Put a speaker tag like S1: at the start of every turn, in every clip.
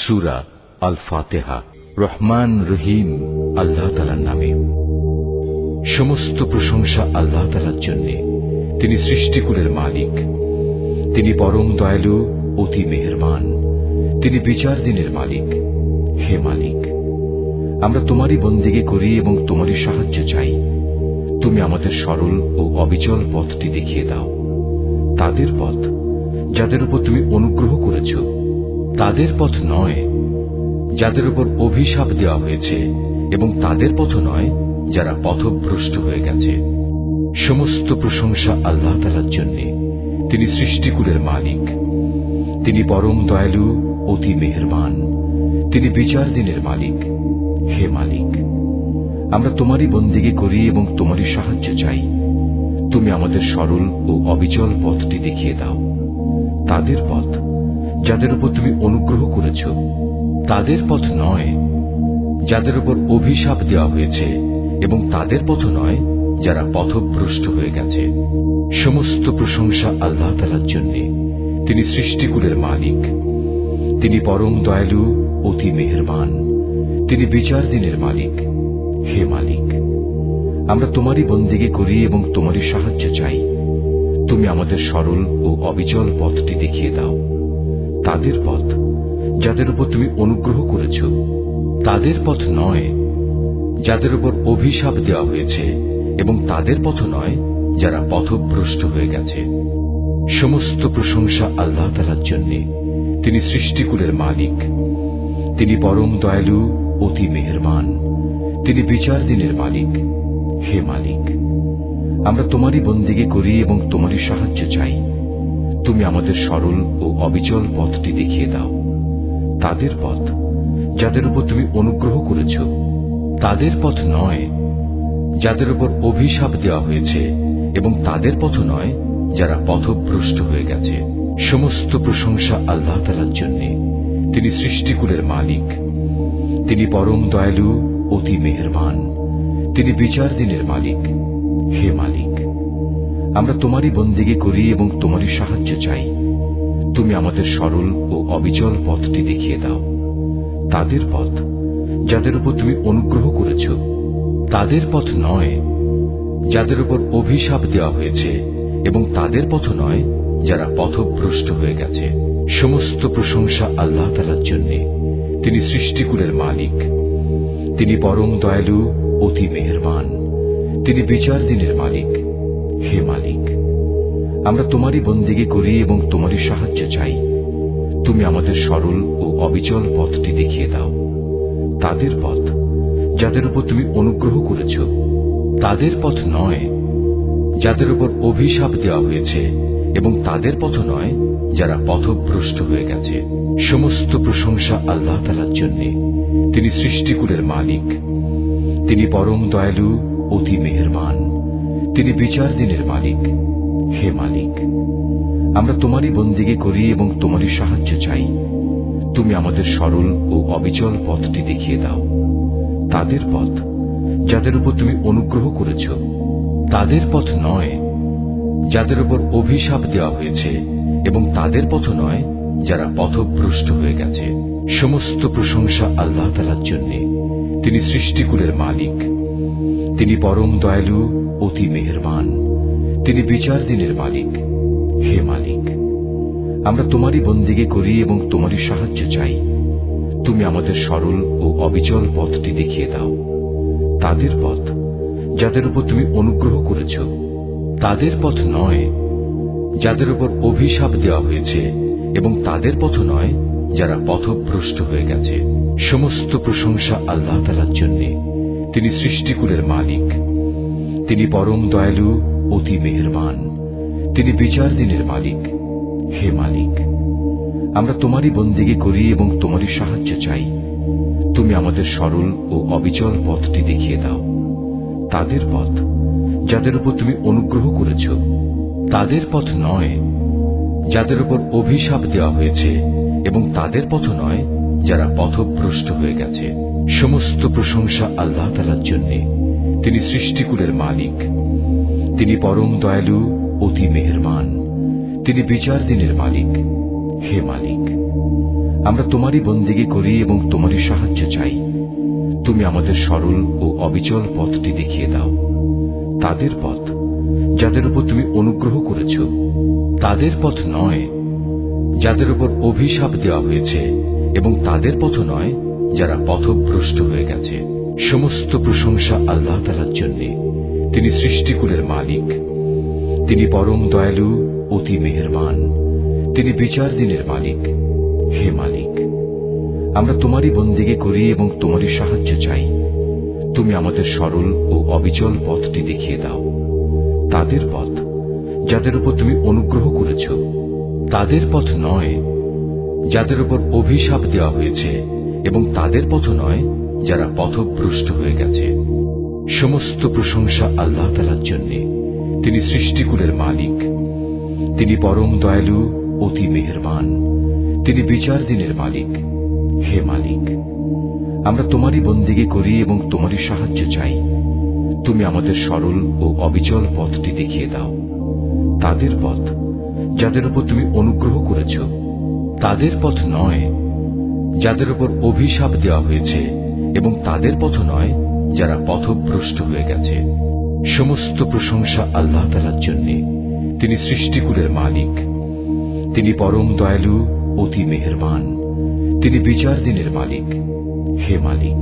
S1: সূরা আল ফাতিহা। রহমান রহিম আল্লাহ তাআলার নামে। সমস্ত প্রশংসা আল্লাহ তাআলার জন্য। তিনি সৃষ্টিকুলের মালিক। তিনি পরম দয়ালু, অতি মেহেরবান। তিনি বিচার দিনের মালিক। হে মালিক, আমরা তোমারই বন্দেগী করি এবং তোমারই সাহায্য চাই। তুমি আমাদের সরল ও অবিচল পথটি দেখিয়ে দাও। তাদের পথ যাদের উপর তুমি অনুগ্রহ করেছ, তাদের পথ নয় যাদের উপর অভিশাপ দেওয়া হয়েছে, এবং তাদের পথ নয় যারা পথভ্রষ্ট হয়ে গেছে। সমস্ত প্রশংসা আল্লাহ তাআলার জন্য। তিনি সৃষ্টিকুলের মালিক। তিনি পরম দয়ালু, অতি মেহেরবান। তিনি বিচার দিনের মালিক। হে মালিক, আমরা তোমারই বন্দেগী করি এবং তোমারই সাহায্য চাই। তুমি আমাদের সরল ও অবিচল পথটি দেখিয়ে দাও। তাদের পথ যাদের উপর তুমি অনুগ্রহ করেছ, তাদের পথ নয় যাদের উপর অভিশাপ দেওয়া হয়েছে, এবং তাদের পথ নয় যারা পথভ্রষ্ট হয়ে গেছে। সমস্ত প্রশংসা আল্লাহ তাআলার জন্য। তিনি সৃষ্টিকুলের মালিক। তিনি পরম দয়ালু, অতি মেহেরবান। তিনি বিচার দিনের মালিক। হে মালিক, আমরা তোমারই বন্দেগী করি এবং তোমারই সাহায্য চাই। তুমি আমাদের সরল ও অবিচল পথটি দেখিয়ে দাও। তাদের পথ যাদের উপর তুমি অনুগ্রহ করেছ, তাদের পথ নয় যাদের উপর অভিশাপ দেওয়া হয়েছে, এবং তাদের পথ নয় যারা পথভ্রষ্ট হয়ে গেছে। সমস্ত প্রশংসা আল্লাহ তাআলার জন্য। তিনি সৃষ্টিকুলের মালিক। তিনি পরম দয়ালু, অতি মেহেরবান। তিনি বিচার দিনের মালিক। হে মালিক, আমরা তোমারই বন্দেগী করি এবং তোমারই সাহায্য চাই। তুমি আমাদের সরল ও অবিচল পথটি দেখিয়ে দাও। তাদের পথ যাদের উপর তুমি অনুগ্রহ করেছ, তাদের পথ নয় যাদের উপর অভিশাপ দেওয়া হয়েছে, এবং তাদের পথ নয় যারা পথভ্রষ্ট হয়ে গেছে। সমস্ত প্রশংসা আল্লাহ তাআলার জন্য। তিনি সৃষ্টিকুলের মালিক। তিনি পরম দয়ালু, অতি মেহেরবান। তিনি বিচার দিনের মালিক। হে মালিক, আমরা তোমারই বন্দেগী করি এবং তোমারই সাহায্য চাই। তুমি আমাদের সরল ও অবিচল পথটি দেখিয়ে দাও। তাদের পথ যাদের উপর তুমি অনুগ্রহ করেছ, তাদের পথ নয় যাদের উপর অভিশাপ দেওয়া হয়েছে, এবং তাদের পথ নয় যারা পথভ্রষ্ট হয়ে গেছে। সমস্ত প্রশংসা আল্লাহ তাআলার জন্য। তিনি সৃষ্টিকুলের মালিক। তিনি পরম দয়ালু, অতি মেহেরবান। তিনি বিচার দিনের মালিক। হে মালিক, আমরা তোমারই বন্দেগী করি এবং তোমারই সাহায্য চাই। তুমি আমাদের সরল ও অবিচল পথটি দেখিয়ে দাও। তাদের পথ যাদের উপর তুমি অনুগ্রহ করেছ, তাদের পথ নয় যাদের উপর অভিশাপ দেওয়া হয়েছে, এবং তাদের পথ নয় যারা পথভ্রষ্ট হয়ে গেছে। সমস্ত প্রশংসা আল্লাহ তাআলার জন্য। তিনি সৃষ্টিকুলের মালিক। তিনি পরম দয়ালু, অতি মেহেরবান। তিনি বিচার দিনের মালিক। হে মালিক, আমরা তোমারই বন্দেগী করি এবং তোমারই সাহায্য চাই। তুমি আমাদের সরল ও অবিচল পথটি দেখিয়ে দাও। তাদের পথ যাদের উপর তুমি অনুগ্রহ করেছ, তাদের পথ নয় যাদের উপর অভিশাপ দেওয়া হয়েছে, এবং তাদের পথ নয় যারা পথভ্রষ্ট হয়ে গেছে। সমস্ত প্রশংসা আল্লাহ তাআলার জন্য। তিনি সৃষ্টিকুলের মালিক। তিনি পরম দয়ালু, অতি মেহেরবান। তিনি বিচার দিনের মালিক। হে মালিক, আমরা তোমারই বন্দেগী করি এবং তোমারই সাহায্য চাই। তুমি আমাদের সরল ও অবিচল পথটি দেখিয়ে দাও। তাদের পথ যাদের উপর তুমি অনুগ্রহ করেছ, তাদের পথ নয় যাদের উপর অভিশাপ দেওয়া হয়েছে, এবং তাদের পথ নয় যারা পথভ্রষ্ট হয়ে গেছে। সমস্ত প্রশংসা আল্লাহ তাআলার জন্য। তিনি সৃষ্টিকুলের মালিক। তিনি পরম দয়ালু, অতি মেহেরবান। তিনি বিচার দিনের মালিক। হে মালিক, আমরা তোমারই বন্দেগী করি এবং তোমারই সাহায্য চাই। তুমি আমাদের সরল ও অবিচল পথটি দেখিয়ে দাও। তাদের পথ যাদের উপর তুমি অনুগ্রহ করেছ, তাদের পথ নয় যাদের উপর অভিশাপ দেওয়া হয়েছে, এবং তাদের পথ নয় যারা পথভ্রষ্ট হয়ে গেছে। সমস্ত প্রশংসা আল্লাহ তাআলার জন্য। তিনি সৃষ্টিকুলের মালিক। তিনি পরম দয়ালু, অতি মেহেরবান। তিনি বিচার দিনের মালিক। হে মালিক, আমরা তোমারই বন্দেগী করি এবং তোমারই সাহায্য চাই। তুমি আমাদের সরল ও অবিচল পথটি দেখিয়ে দাও। তাদের পথ যাদের উপর তুমি অনুগ্রহ করেছ, তাদের পথ নয় যাদের উপর অভিশাপ দেওয়া হয়েছে, এবং তাদের পথ নয় যারা পথভ্রষ্ট হয়ে গেছে। সমস্ত প্রশংসা আল্লাহ তাআলার জন্য। তিনি সৃষ্টিকুলের মালিক। তিনি পরম দয়ালু, অতি মেহেরবান। তিনি বিচার দিনের মালিক। হে মালিক, আমরা তোমারই বন্দেগী করি এবং তোমারই সাহায্য চাই। তুমি আমাদের সরল ও অবিচল পথটি দেখিয়ে দাও। তাদের পথ যাদের উপর তুমি অনুগ্রহ করেছ, তাদের পথ নয় যাদের উপর অভিশাপ দেওয়া হয়েছে, এবং তাদের পথ নয় যারা পথভ্রষ্ট হয়ে গেছে। সমস্ত প্রশংসা আল্লাহ তাআলার জন্য। তিনি সৃষ্টিকুলের মালিক। তিনি পরম দয়ালু, অতি মেহেরবান। তিনি বিচার দিনের মালিক। হে মালিক, আমরা তোমারই বন্দেগী করি এবং তোমারই সাহায্য চাই। তুমি আমাদের সরল ও অবিচল পথটি দেখিয়ে দাও। তাদের পথ যাদের উপর তুমি অনুগ্রহ করেছ, তাদের পথ নয় যাদের উপর অভিশাপ দেওয়া হয়েছে, এবং তাদের পথ নয় যারা পথভ্রষ্ট হয়ে গেছে। সমস্ত প্রশংসা আল্লাহ তাআলার জন্য। তিনি সৃষ্টিকুলের মালিক। তিনি পরম দয়ালু, অতি মেহেরবান। তিনি বিচার দিনের মালিক। হে মালিক,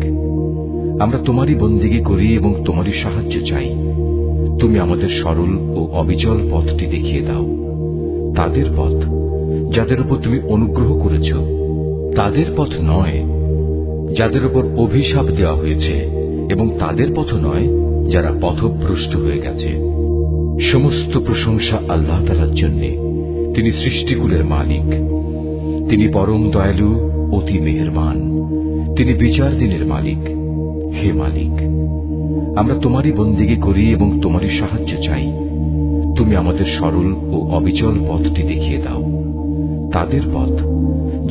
S1: আমরা তোমারই বন্দেগী করি এবং তোমারই সাহায্য চাই। তুমি আমাদের সরল ও অবিচল পথটি দেখিয়ে দাও। তাদের পথ যাদের উপর তুমি অনুগ্রহ করেছ, তাদের পথ নয় যাদের উপর অভিশাপ দেওয়া হয়েছে, এবং তাদের পথ নয় যারা পথভ্রষ্ট হয়ে গেছে। সমস্ত প্রশংসা আল্লাহ তাআলার জন্য। তিনি সৃষ্টিকুলের মালিক। তিনি পরম দয়ালু, অতি মেহেরবান। তিনি বিচার দিনের মালিক। হে মালিক, আমরা তোমারই বন্দেগী করি এবং তোমারই সাহায্য চাই। তুমি আমাদের সরল ও অবিচল পথটি দেখিয়ে দাও। তাদের পথ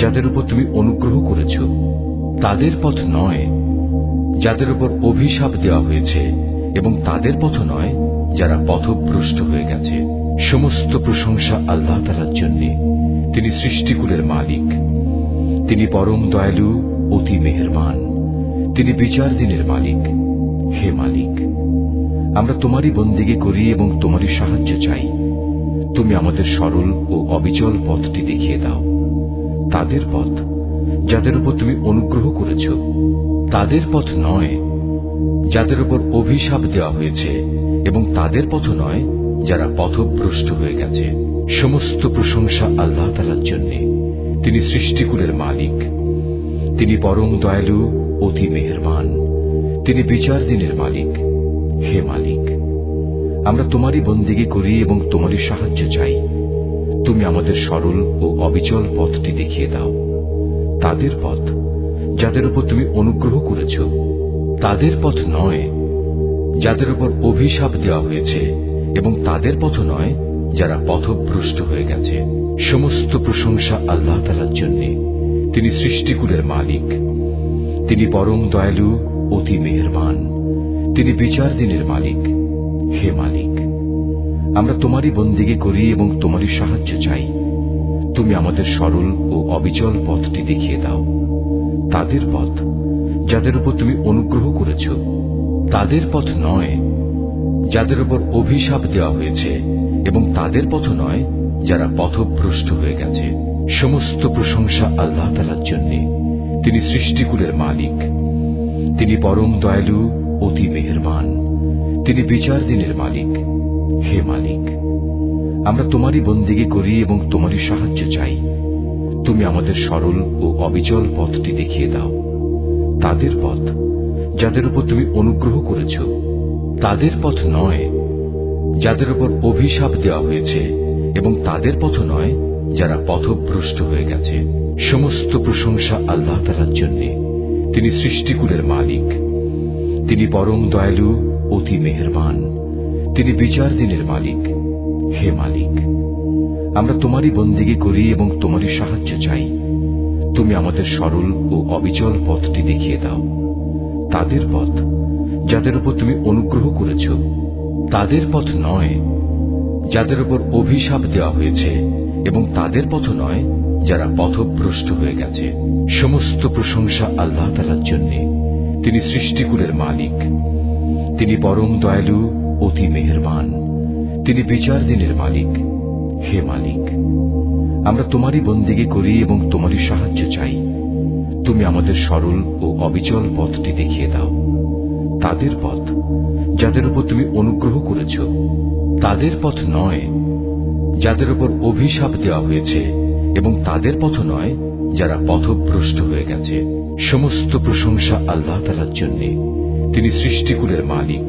S1: যাদের উপর তুমি অনুগ্রহ করেছ, তাদের পথ নয় যাদের উপর অভিশাপ দেওয়া হয়েছে, এবং তাদের পথ নয় যারা পথভ্রষ্ট হয়ে গেছে। সমস্ত প্রশংসা আল্লাহ তাআলার জন্য। তিনি সৃষ্টিকুলের মালিক। তিনি পরম দয়ালু, অতি মেহেরবান। তিনি বিচার দিনের মালিক। হে মালিক, আমরা তোমারই বন্দেগী করি এবং তোমারই সাহায্য চাই। তুমি আমাদের সরল ও অবিচল পথটি দেখিয়ে দাও। তাদের পথ যাদের উপর তুমি অনুগ্রহ করেছ, তাদের পথ নয় যাদের উপর অভিশাপ দেওয়া হয়েছে, এবং তাদের পথ নয় যারা পথভ্রষ্ট হয়ে গেছে। সমস্ত প্রশংসা আল্লাহ তাআলার জন্য। তিনি সৃষ্টিকুলের মালিক। তিনি পরম দয়ালু, অতি মেহেরবান। তিনি বিচার দিনের মালিক। হে মালিক, আমরা তোমারই বন্দেগী করি এবং তোমারই সাহায্য চাই। তুমি আমাদের সরল ও অবিচল পথটি দেখিয়ে দাও। তাদের পথ যাদের উপর তুমি অনুগ্রহ করেছ, তাদের পথ নয় যাদের উপর অভিশাপ দেওয়া হয়েছে, এবং তাদের পথ নয় যারা পথভ্রষ্ট হয়ে গেছে। সমস্ত প্রশংসা আল্লাহ তাআলার জন্য। তিনি সৃষ্টিকুলের মালিক। তিনি পরম দয়ালু, অতি মেহেরবান। তিনি বিচার দিনের মালিক। হে মালিক, আমরা তোমারই বন্দেগী করি এবং তোমারই সাহায্য চাই। তুমি আমাদের সরল ও অবিচল পথটি দেখিয়ে দাও। তাদের পথ যাদের উপর তুমি অনুগ্রহ করেছ, তাদের পথ নয় যাদের উপর অভিশাপ দেওয়া হয়েছে, এবং তাদের পথ নয় যারা পথভ্রষ্ট হয়ে গেছে। সমস্ত প্রশংসা আল্লাহ তাআলার জন্য। তিনি সৃষ্টিকুলের মালিক। তিনি পরম দয়ালু, অতি মেহেরবান। তিনি বিচার দিনের মালিক। হে মালিক, আমরা তোমারই বন্দেগী করি এবং তোমারই সাহায্য চাই। তুমি আমাদের সরল ও অবিচল পথটি দেখিয়ে দাও। তাদের পথ যাদের উপর তুমি অনুগ্রহ করেছ, তাদের পথ নয় যাদের উপর অভিশাপ দেওয়া হয়েছে, এবং তাদের পথ নয় যারা পথভ্রষ্ট হয়ে গেছে। সমস্ত প্রশংসা আল্লাহ তাআলার জন্য। তিনি সৃষ্টিকুলের মালিক। তিনি পরম দয়ালু, অতি মেহেরবান। তিনি বিচার দিনের মালিক। হে মালিক, আমরা তোমারই বন্দেগী করি এবং তোমারই সাহায্য চাই। তুমি আমাদের সরল ও অবিচল পথটি দেখিয়ে দাও। তাদের পথ যাদের উপর তুমি অনুগ্রহ করেছ, তাদের পথ নয় যাদের উপর অভিশাপ দেওয়া হয়েছে, এবং তাদের পথ নয় যারা পথভ্রষ্ট হয়ে গেছে। সমস্ত প্রশংসা আল্লাহ তাআলার জন্য, তিনি সৃষ্টিকুলের মালিক। তিনি পরম দয়ালু, অতি মেহেরবান। তিনি বিচার দিনের মালিক। হে মালিক, আমরা তোমারই বন্দেগী করি এবং তোমারই সাহায্য চাই। তুমি আমাদের সরল ও অবিচল পথটি দেখিয়ে দাও। তাদের পথ যাদের উপর তুমি অনুগ্রহ করেছ, তাদের পথ নয় যাদের উপর অভিশাপ দেওয়া হয়েছে, এবং তাদের পথ নয় যারা পথভ্রষ্ট হয়ে গেছে। সমস্ত প্রশংসা আল্লাহ তাআলার জন্য, তিনি সৃষ্টিকুলের মালিক।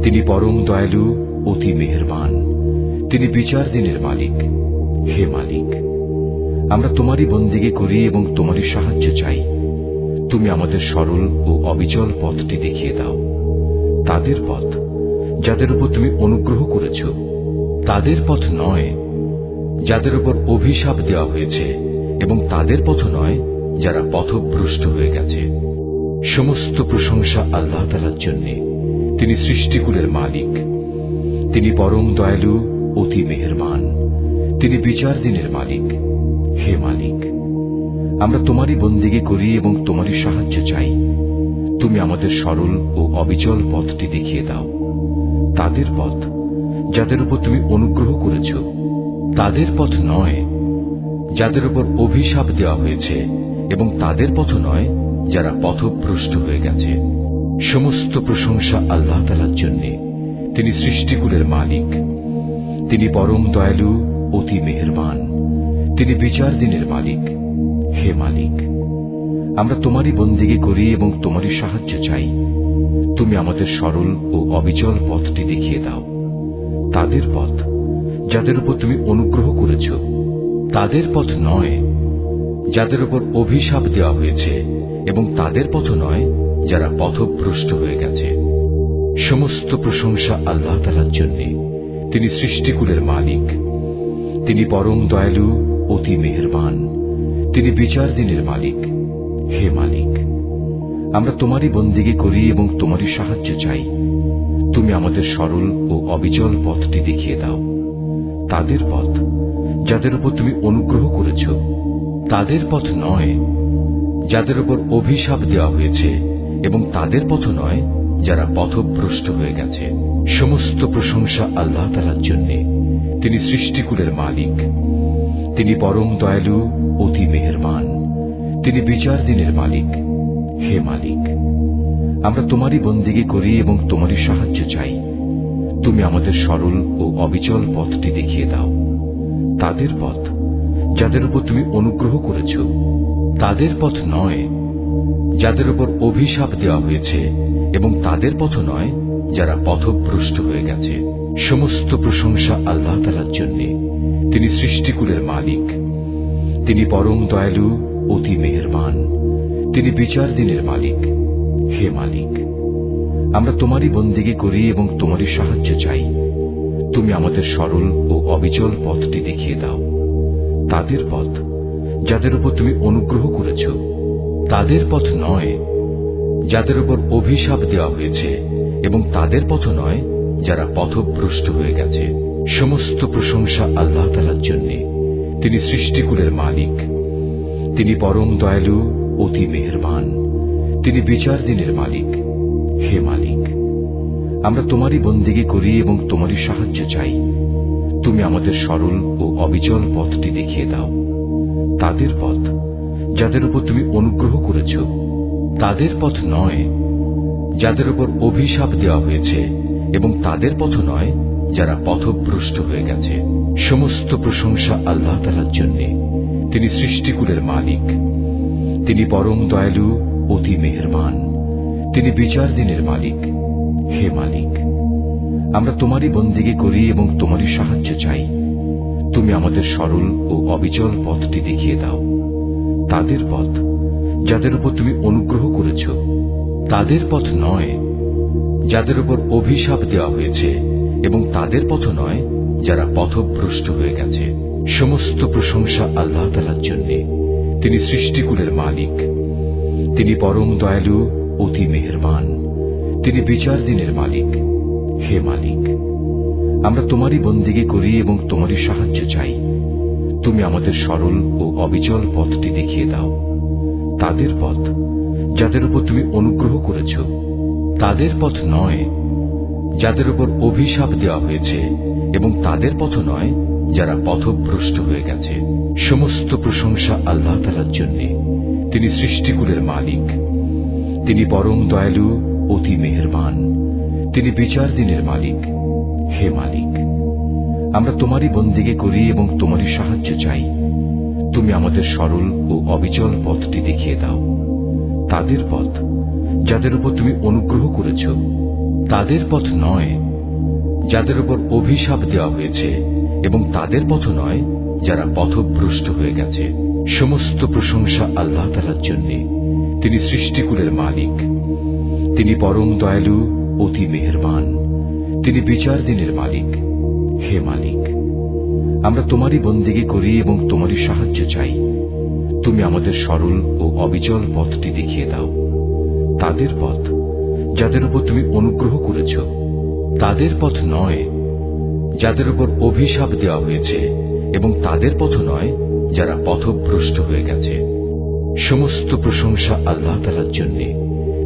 S1: তিনি পরম দয়ালু, অতি মেহেরবান। তিনি বিচার দিনের মালিক। হে মালিক, আমরা তোমারই বন্দেগী করি এবং তোমারই সাহায্য চাই। তুমি আমাদের সরল ও অবিচল পথটি দেখিয়ে দাও। তাদের পথ যাদের উপর তুমি অনুগ্রহ করেছ, তাদের পথ নয় যাদের উপর অভিশাপ দেওয়া হয়েছে, এবং তাদের পথ নয় যারা পথভ্রষ্ট হয়ে গেছে। সমস্ত প্রশংসা আল্লাহ তাআলার জন্য, তিনি সৃষ্টিকুলের মালিক। তিনি পরম দয়ালু, অতি মেহেরবান। তিনি বিচার দিনের মালিক। হে মালিক, আমরা তোমারই বন্দেগী করি এবং তোমারই সাহায্য চাই। তুমি আমাদের সরল ও অবিচল পথটি দেখিয়ে দাও। তাদের পথ যাদের উপর তুমি অনুগ্রহ করেছ, তাদের পথ নয় যাদের উপর অভিশাপ দেওয়া হয়েছে, এবং তাদের পথ নয় যারা পথভ্রষ্ট হয়ে গেছে। সমস্ত প্রশংসা আল্লাহ তাআলার জন্য, তিনি সৃষ্টিকুলের মালিক। তিনি পরম দয়ালু, অতি মেহেরবান। তিনি বিচার দিনের মালিক। হে মালিক, আমরা তোমারই বন্দেগী করি এবং তোমারই সাহায্য চাই। তুমি আমাদের সরল ও অবিচল পথটি দেখিয়ে দাও। তাদের পথ যাদের উপর তুমি অনুগ্রহ করেছ, তাদের পথ নয় যাদের উপর অভিশাপ দেওয়া হয়েছে, এবং তাদের পথ নয় যারা পথভ্রষ্ট হয়ে গেছে। সমস্ত প্রশংসা আল্লাহ তাআলার জন্য, তিনি সৃষ্টিকুলের মালিক। তিনি পরম দয়ালু, অতি মেহেরবান। তিনি বিচার দিনের মালিক। হে মালিক, আমরা তোমারই বন্দেগী করি এবং তোমারই সাহায্য চাই। তুমি আমাদের সরল ও অবিচল পথটি দেখিয়ে দাও। তাদের পথ যাদের উপর তুমি অনুগ্রহ করেছ, তাদের পথ নয় যাদের উপর অভিশাপ দেওয়া হয়েছে, এবং তাদের পথ নয় যারা পথভ্রষ্ট হয়ে গেছে। সমস্ত প্রশংসা আল্লাহ তাআলার জন্য, তিনি সৃষ্টিকুলের মালিক। তিনি পরম দয়ালু, অতি মেহেরবান। তিনি বিচার দিনের মালিক। হে মালিক, আমরা তোমারই বন্দেগী করি এবং তোমারই সাহায্য চাই। তুমি আমাদের সরল ও অবিচল পথটি দেখিয়ে দাও। তাদের পথ যাদের উপর তুমি অনুগ্রহ করেছ, তাদের পথ নয় যাদের উপর অভিশাপ দেওয়া হয়েছে, এবং তাদের পথ নয় যারা পথভ্রষ্ট হয়ে গেছে। সমস্ত প্রশংসা আল্লাহ তাআলার জন্য, তিনি সৃষ্টিকুলের মালিক। তিনি পরম দয়ালু, অতি মেহেরবান। তিনি বিচার দিনের মালিক। হে মালিক, আমরা তোমারই বন্দেগী করি এবং তোমারই সাহায্য চাই। তুমি আমাদের সরল ও অবিচল পথটি দেখিয়ে দাও। তাদের পথ যাদের উপর তুমি অনুগ্রহ করেছ, তাদের পথ নয় যাদের উপর অভিশাপ দেওয়া হয়েছে, এবং তাদের পথ নয় যারা পথভ্রষ্ট হয়ে গেছে। সমস্ত প্রশংসা আল্লাহ তাআলার জন্য, তিনি সৃষ্টিকুলের মালিক। তিনি পরম দয়ালু, অতি মেহেরবান। তিনি বিচার দিনের মালিক। হে মালিক, আমরা তোমারই বন্দেগী করি এবং তোমারই সাহায্য চাই। তুমি আমাদের সরল ও অবিচল পথটি দেখিয়ে দাও। তাদের পথ যাদের উপর তুমি অনুগ্রহ করেছ, তাদের পথ নয় যাদের উপর অভিশাপ দেওয়া হয়েছে, এবং তাদের পথ নয় যারা পথভ্রষ্ট হয়ে গেছে। সমস্ত প্রশংসা আল্লাহ তাআলার জন্য, তিনি সৃষ্টিকুলের মালিক। তিনি পরম দয়ালু, অতি মেহেরবান। তিনি বিচার দিনের মালিক। হে মালিক, আমরা তোমারই বন্দেগী করি এবং তোমারই সাহায্য চাই। তুমি আমাদের সরল ও অবিচল পথটি দেখিয়ে দাও। তাদের পথ যাদের উপর তুমি অনুগ্রহ করেছ, তাদের পথ নয় যাদের উপর অভিশাপ দেওয়া হয়েছে, এবং তাদের পথ নয় যারা পথভ্রষ্ট হয়ে গেছে। সমস্ত প্রশংসা আল্লাহ তাআলার জন্য, তিনি সৃষ্টিকুলের মালিক। তিনি পরম দয়ালু, অতি মেহেরবান। তিনি বিচার দিনের মালিক। হে মালিক, আমরা তোমারই বন্দেগী করি এবং তোমারই সাহায্য চাই। তুমি আমাদের সরল ও অবিচল পথটি দেখিয়ে দাও। তাদের পথ যাদের উপর তুমি অনুগ্রহ করেছ, তাদের পথ নয় যাদের উপর অভিশাপ দেওয়া হয়েছে, এবং তাদের পথ নয় যারা পথভ্রষ্ট হয়ে গেছে। সমস্ত প্রশংসা আল্লাহ তাআলার জন্য। তিনি সৃষ্টিকুলের মালিক। তিনি পরম দয়ালু, অতি মেহেরবান। তিনি বিচার দিনের মালিক। হে মালিক, আমরা তোমারই বন্দিগি করি এবং তোমারই সাহায্য চাই। তুমি আমাদের সরল ও অবিচল পথটি দেখিয়ে দাও। তাদের পথ যাদের উপর তুমি অনুগ্রহ করেছ, তাদের পথ নয় যাদের উপর অভিশাপ দেওয়া হয়েছে, এবং তাদের পথ নয় যারা পথভ্রষ্ট হয়ে গেছে। সমস্ত প্রশংসা আল্লাহ তাআলার জন্য। তিনি সৃষ্টিকুলের মালিক। তিনি পরম দয়ালু, অতি মেহেরবান। তিনি বিচার দিনের মালিক। হে মালিক, আমরা তোমারই বন্দিগি করি এবং তোমারই সাহায্য চাই। তুমি আমাদের সরল ও অবিচল পথটি দেখিয়ে দাও। তাদের পথ যাদের উপর তুমি অনুগ্রহ করেছ, তাদের পথ নয় যাদের উপর অভিশাপ দেওয়া হয়েছে, এবং তাদের পথ নয় যারা পথভ্রষ্ট হয়ে গেছে। সমস্ত প্রশংসা আল্লাহ তাআলার জন্য।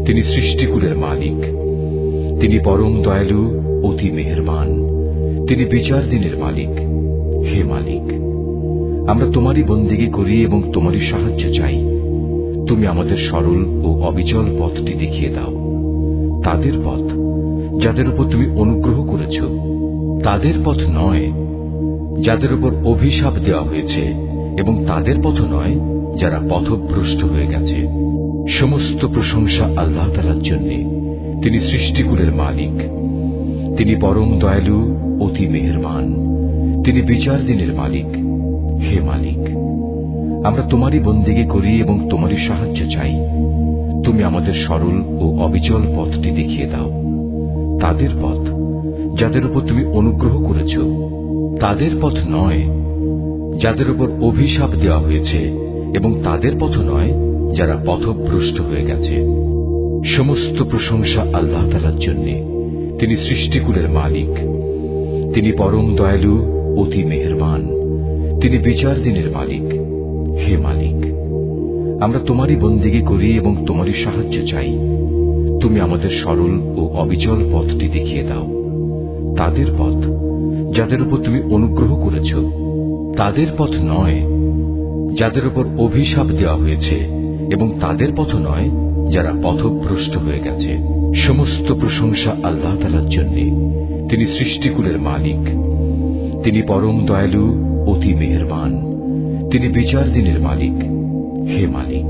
S1: তিনি সৃষ্টিকুলের মালিক। তিনি পরম দয়ালু, অতি মেহেরবান। তিনি বিচার দিনের মালিক। হে মালিক, আমরা তোমারই বন্দিগি করি এবং তোমারই সাহায্য চাই। তুমি আমাদের সরল ও অবিচল পথটি দেখিয়ে দাও। তাদের পথ যাদের উপর তুমি অনুগ্রহ করেছ, তাদের পথ নয় যাদের উপর অভিশাপ দেওয়া হয়েছে, এবং তাদের পথ নয় যারা পথভ্রষ্ট হয়ে গেছে। সমস্ত প্রশংসা আল্লাহ তাআলার জন্য। তিনি সৃষ্টিকুলের মালিক। তিনি পরম দয়ালু, অতি মেহেরবান। তিনি বিচার দিনের মালিক। হে মালিক, আমরা তোমারই বন্দিগি করি এবং তোমারই সাহায্য চাই। তুমি আমাদের সরল ও অবিচল পথটি দেখিয়ে দাও। তাদের পথ যাদের উপর তুমি অনুগ্রহ করেছ, তাদের পথ নয় যাদের উপর অভিশাপ দেওয়া হয়েছে, এবং তাদের পথ নয় যারা পথভ্রষ্ট হয়ে গেছে। সমস্ত প্রশংসা আল্লাহ তাআলার জন্য। তিনি সৃষ্টিকুলের মালিক। তিনি পরম দয়ালু, অতি মেহেরবান। তিনি বিচার দিনের মালিক। হে মালিক, আমরা তোমারই বন্দিগি করি এবং তোমারই সাহায্য চাই। তুমি আমাদের সরল ও অবিচল পথটি দেখিয়ে দাও। তাদের পথ যাদের উপর তুমি অনুগ্রহ করেছ, তাদের পথ নয় যাদের উপর অভিশাপ দেওয়া হয়েছে, এবং তাদের পথ নয় যারা পথভ্রষ্ট হয়ে গেছে। সমস্ত প্রশংসা আল্লাহ তাআলার জন্য। তিনি সৃষ্টিকুলের মালিক। তিনি পরম দয়ালু, অতি মেহেরবান। তিনি বিচার দিনের মালিক। হে মালিক,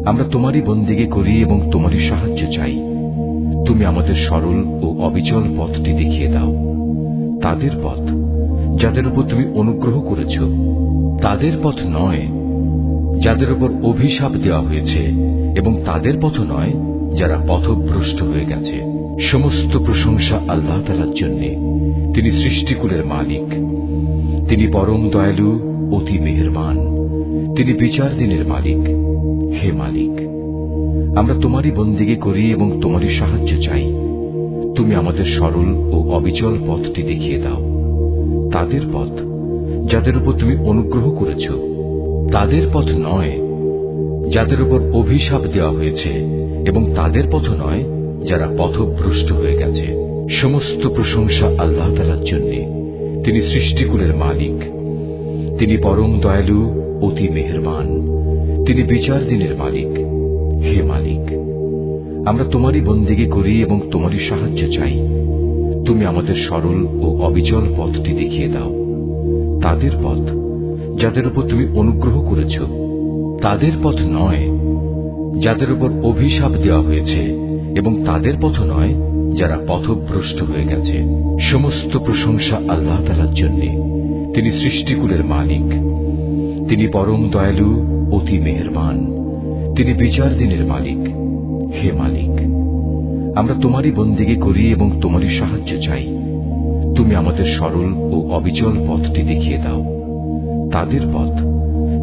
S1: আমরা তোমারই বন্দিগি করি এবং তোমারই সাহায্য চাই। তুমি আমাদের সরল ও অবিচল পথটি দেখিয়ে দাও। তাদের পথ যাদের উপর তুমি অনুগ্রহ করেছ, তাদের পথ নয় যাদের উপর অভিশাপ দেওয়া হয়েছে, এবং তাদের পথ নয় যারা পথভ্রষ্ট হয়ে গেছে। সমস্ত প্রশংসা আল্লাহ তাআলার জন্য। তিনি সৃষ্টিকুলের মালিক। তিনি পরম দয়ালু, অতি মেহেরবান। তিনি বিচার দিনের মালিক। হে মালিক, আমরা তোমারই বন্দিগি করি এবং তোমারই সাহায্য চাই। তুমি আমাদের সরল ও অবিচল পথটি দেখিয়ে দাও। তাদের পথ যাদের উপর তুমি অনুগ্রহ করেছ, তাদের পথ নয় যাদের উপর অভিশাপ দেওয়া হয়েছে, এবং তাদের পথ নয় যারা পথভ্রষ্ট হয়ে গেছে। সমস্ত প্রশংসা আল্লাহ তাআলার জন্য। তিনি সৃষ্টিকুলের মালিক। তিনি পরম দয়ালু, অতি মেহেরবান। তিনি বিচার দিনের মালিক। হে মালিক, আমরা তোমারই বন্দিগি করি এবং তোমারই সাহায্য চাই। তুমি আমাদের সরল ও অবিচল পথটি দেখিয়ে দাও। তাদের পথ যাদের উপর তুমি অনুগ্রহ করেছ, তাদের পথ নয় যাদের উপর অভিশাপ দেওয়া হয়েছে, এবং তাদের পথ নয় যারা পথভ্রষ্ট হয়ে গেছে। সমস্ত প্রশংসা আল্লাহ তাআলার জন্য। তিনি সৃষ্টিকুলের মালিক। তিনি পরম দয়ালু, অতি মেহেরবান। তিনি বিচার দিনের মালিক। হে মালিক, আমরা তোমারই বন্দিগি করি এবং তোমারই সাহায্য চাই। তুমি আমাদের সরল ও অবিচল পথটি দেখিয়ে দাও। তাদের পথ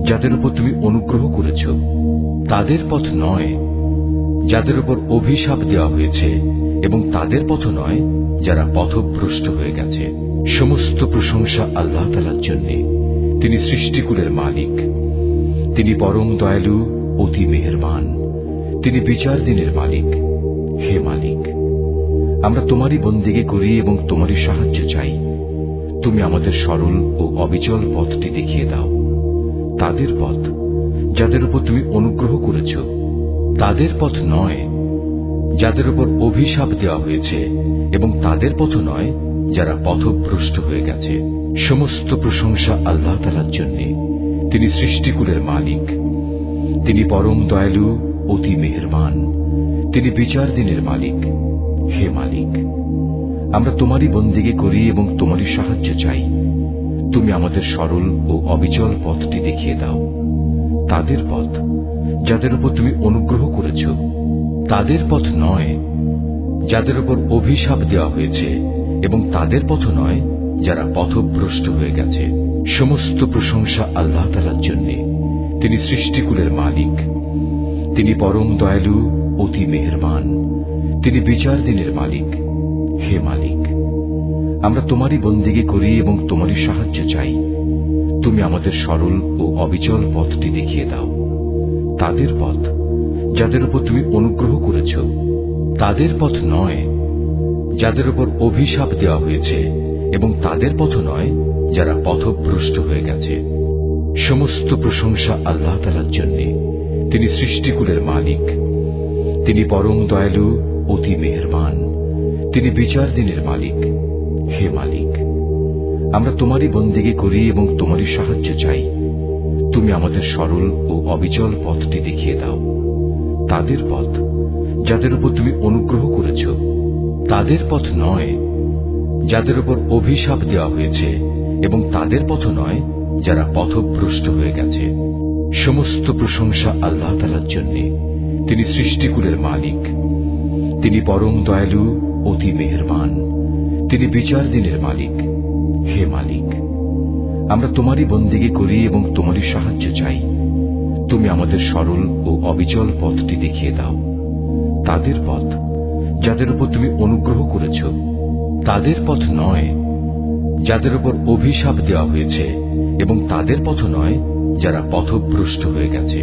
S1: যাদের উপর তুমি অনুগ্রহ করেছ, তাদের পথ নয় যাদের উপর অভিশাপ দেওয়া হয়েছে, এবং তাদের পথ নয় যারা পথভ্রষ্ট হয়ে গেছে। সমস্ত প্রশংসা আল্লাহ তাআলার জন্য। তিনি সৃষ্টিকুলের মালিক, তিনি পরম দয়ালু, অতি মেহেরবান, তিনি বিচার দিনের মালিক। হে মালিক, আমরা তোমারই বন্দেগী করি এবং তোমারই সাহায্য চাই। তুমি আমাদের সরল ও অবিচল পথটি দেখিয়ে দাও, তাদের পথ যাদের উপর তুমি অনুগ্রহ করেছ, তাদের পথ নয় যাদের উপর অভিশাপ দেওয়া হয়েছে, এবং তাদের পথ নয় যারা পথভ্রষ্ট হয়ে গেছে। সমস্ত প্রশংসা আল্লাহ তাআলার জন্য, তিনি সৃষ্টিকুলের মালিক, তিনি পরম দয়ালু, অতি মেহেরবান, তিনি বিচার দিনের মালিক। হে মালিক, আমরা তোমারই বন্দেগী করি এবং তোমারই সাহায্য চাই। তুমি আমাদের সরল ও অবিচল পথটি দেখিয়ে দাও, তাদের পথ যাদের উপর তুমি অনুগ্রহ করেছ, তাদের পথ নয় যাদের উপর অভিশাপ দেওয়া হয়েছে, এবং তাদের পথ নয় যারা পথভ্রষ্ট হয়ে গেছে। সমস্ত প্রশংসা আল্লাহ তাআলার জন্য, তিনি সৃষ্টিকুলের মালিক, তিনি পরম দয়ালু, অতি মেহেরবান, তিনি বিচার দিনের মালিক। হে মালিক, আমরা তোমারই বন্দেগী করি এবং তোমারই সাহায্য চাই। তুমি আমাদের সরল ও অবিচল পথটি দেখিয়ে দাও, তাদের পথ যাদের উপর তুমি অনুগ্রহ করেছ, তাদের পথ নয় যাদের উপর অভিশাপ দেওয়া হয়েছে, এবং তাদের পথ নয় যারা পথভ্রষ্ট হয়ে গেছে। সমস্ত প্রশংসা আল্লাহ তাআলার জন্য, তিনি সৃষ্টিকুলের মালিক, তিনি পরম দয়ালু, অতি মেহেরবান, তিনি বিচার দিনের মালিক। হে মালিক, আমরা তোমারই বন্দেগী করি এবং তোমারই সাহায্য চাই। তুমি আমাদের সরল ও অবিচল পথটি দেখিয়ে দাও, তাদের পথ যাদের উপর তুমি অনুগ্রহ করেছ, তাদের পথ নয় যাদের উপর অভিশাপ দেওয়া হয়েছে, এবং তাদের পথ নয় যারা পথভ্রষ্ট হয়ে গেছে। সমস্ত প্রশংসা আল্লাহ তাআলার জন্য, তিনি সৃষ্টিকুলের মালিক, তিনি পরম দয়ালু, অতি মেহেরবান, তিনি বিচার দিনের মালিক। হে মালিক, আমরা তোমারই বন্দেগী করি এবং তোমারই সাহায্য চাই। তুমি আমাদের সরল ও অবিচল পথটি দেখিয়ে দাও, তাদের পথ যাদের উপর তুমি অনুগ্রহ করেছ, তাদের পথ নয় যাদের উপর অভিশাপ দেওয়া হয়েছে, এবং তাদের পথ নয় যারা পথভ্রষ্ট হয়ে গেছে।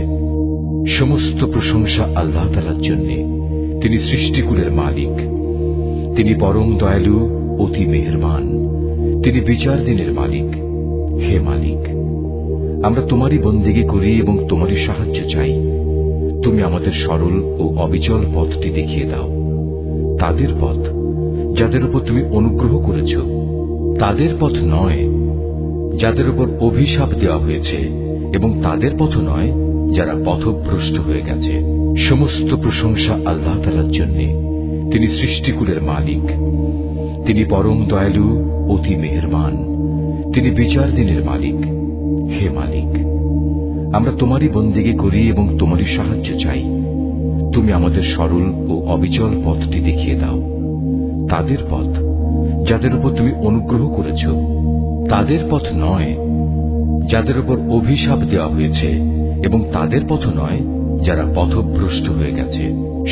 S1: সমস্ত প্রশংসা আল্লাহ তাআলার জন্য, তিনি সৃষ্টিকুলের মালিক, তিনি পরম দয়ালু, অতি মেহেরবান, তিনি বিচার দিনের মালিক। হে মালিক, আমরা তোমারই বন্দেগী করি এবং তোমারই সাহায্য চাই। তুমি আমাদের সরল ও অবিচল পথটি দেখিয়ে দাও, তাদের পথ যাদের উপর তুমি অনুগ্রহ করেছ, তাদের পথ নয় যাদের উপর অভিশাপ দেওয়া হয়েছে, এবং তাদের পথ নয় যারা পথভ্রষ্ট হয়ে গেছে। সমস্ত প্রশংসা আল্লাহ তাআলার জন্য, তিনি সৃষ্টিকুলের মালিক, তিনি পরম দয়ালু, অতি মেহেরবান, তিনি বিচার দিনের মালিক। হে মালিক, আমরা তোমারই বন্দেগী করি এবং তোমারই সাহায্য চাই। তুমি আমাদের সরল ও অবিচল পথটি দেখিয়ে দাও, তাদের পথ যাদের উপর তুমি অনুগ্রহ করেছ, তাদের পথ নয় যাদের উপর অভিশাপ দেওয়া হয়েছে, এবং তাদের পথ নয় যারা পথভ্রষ্ট হয়ে গেছে।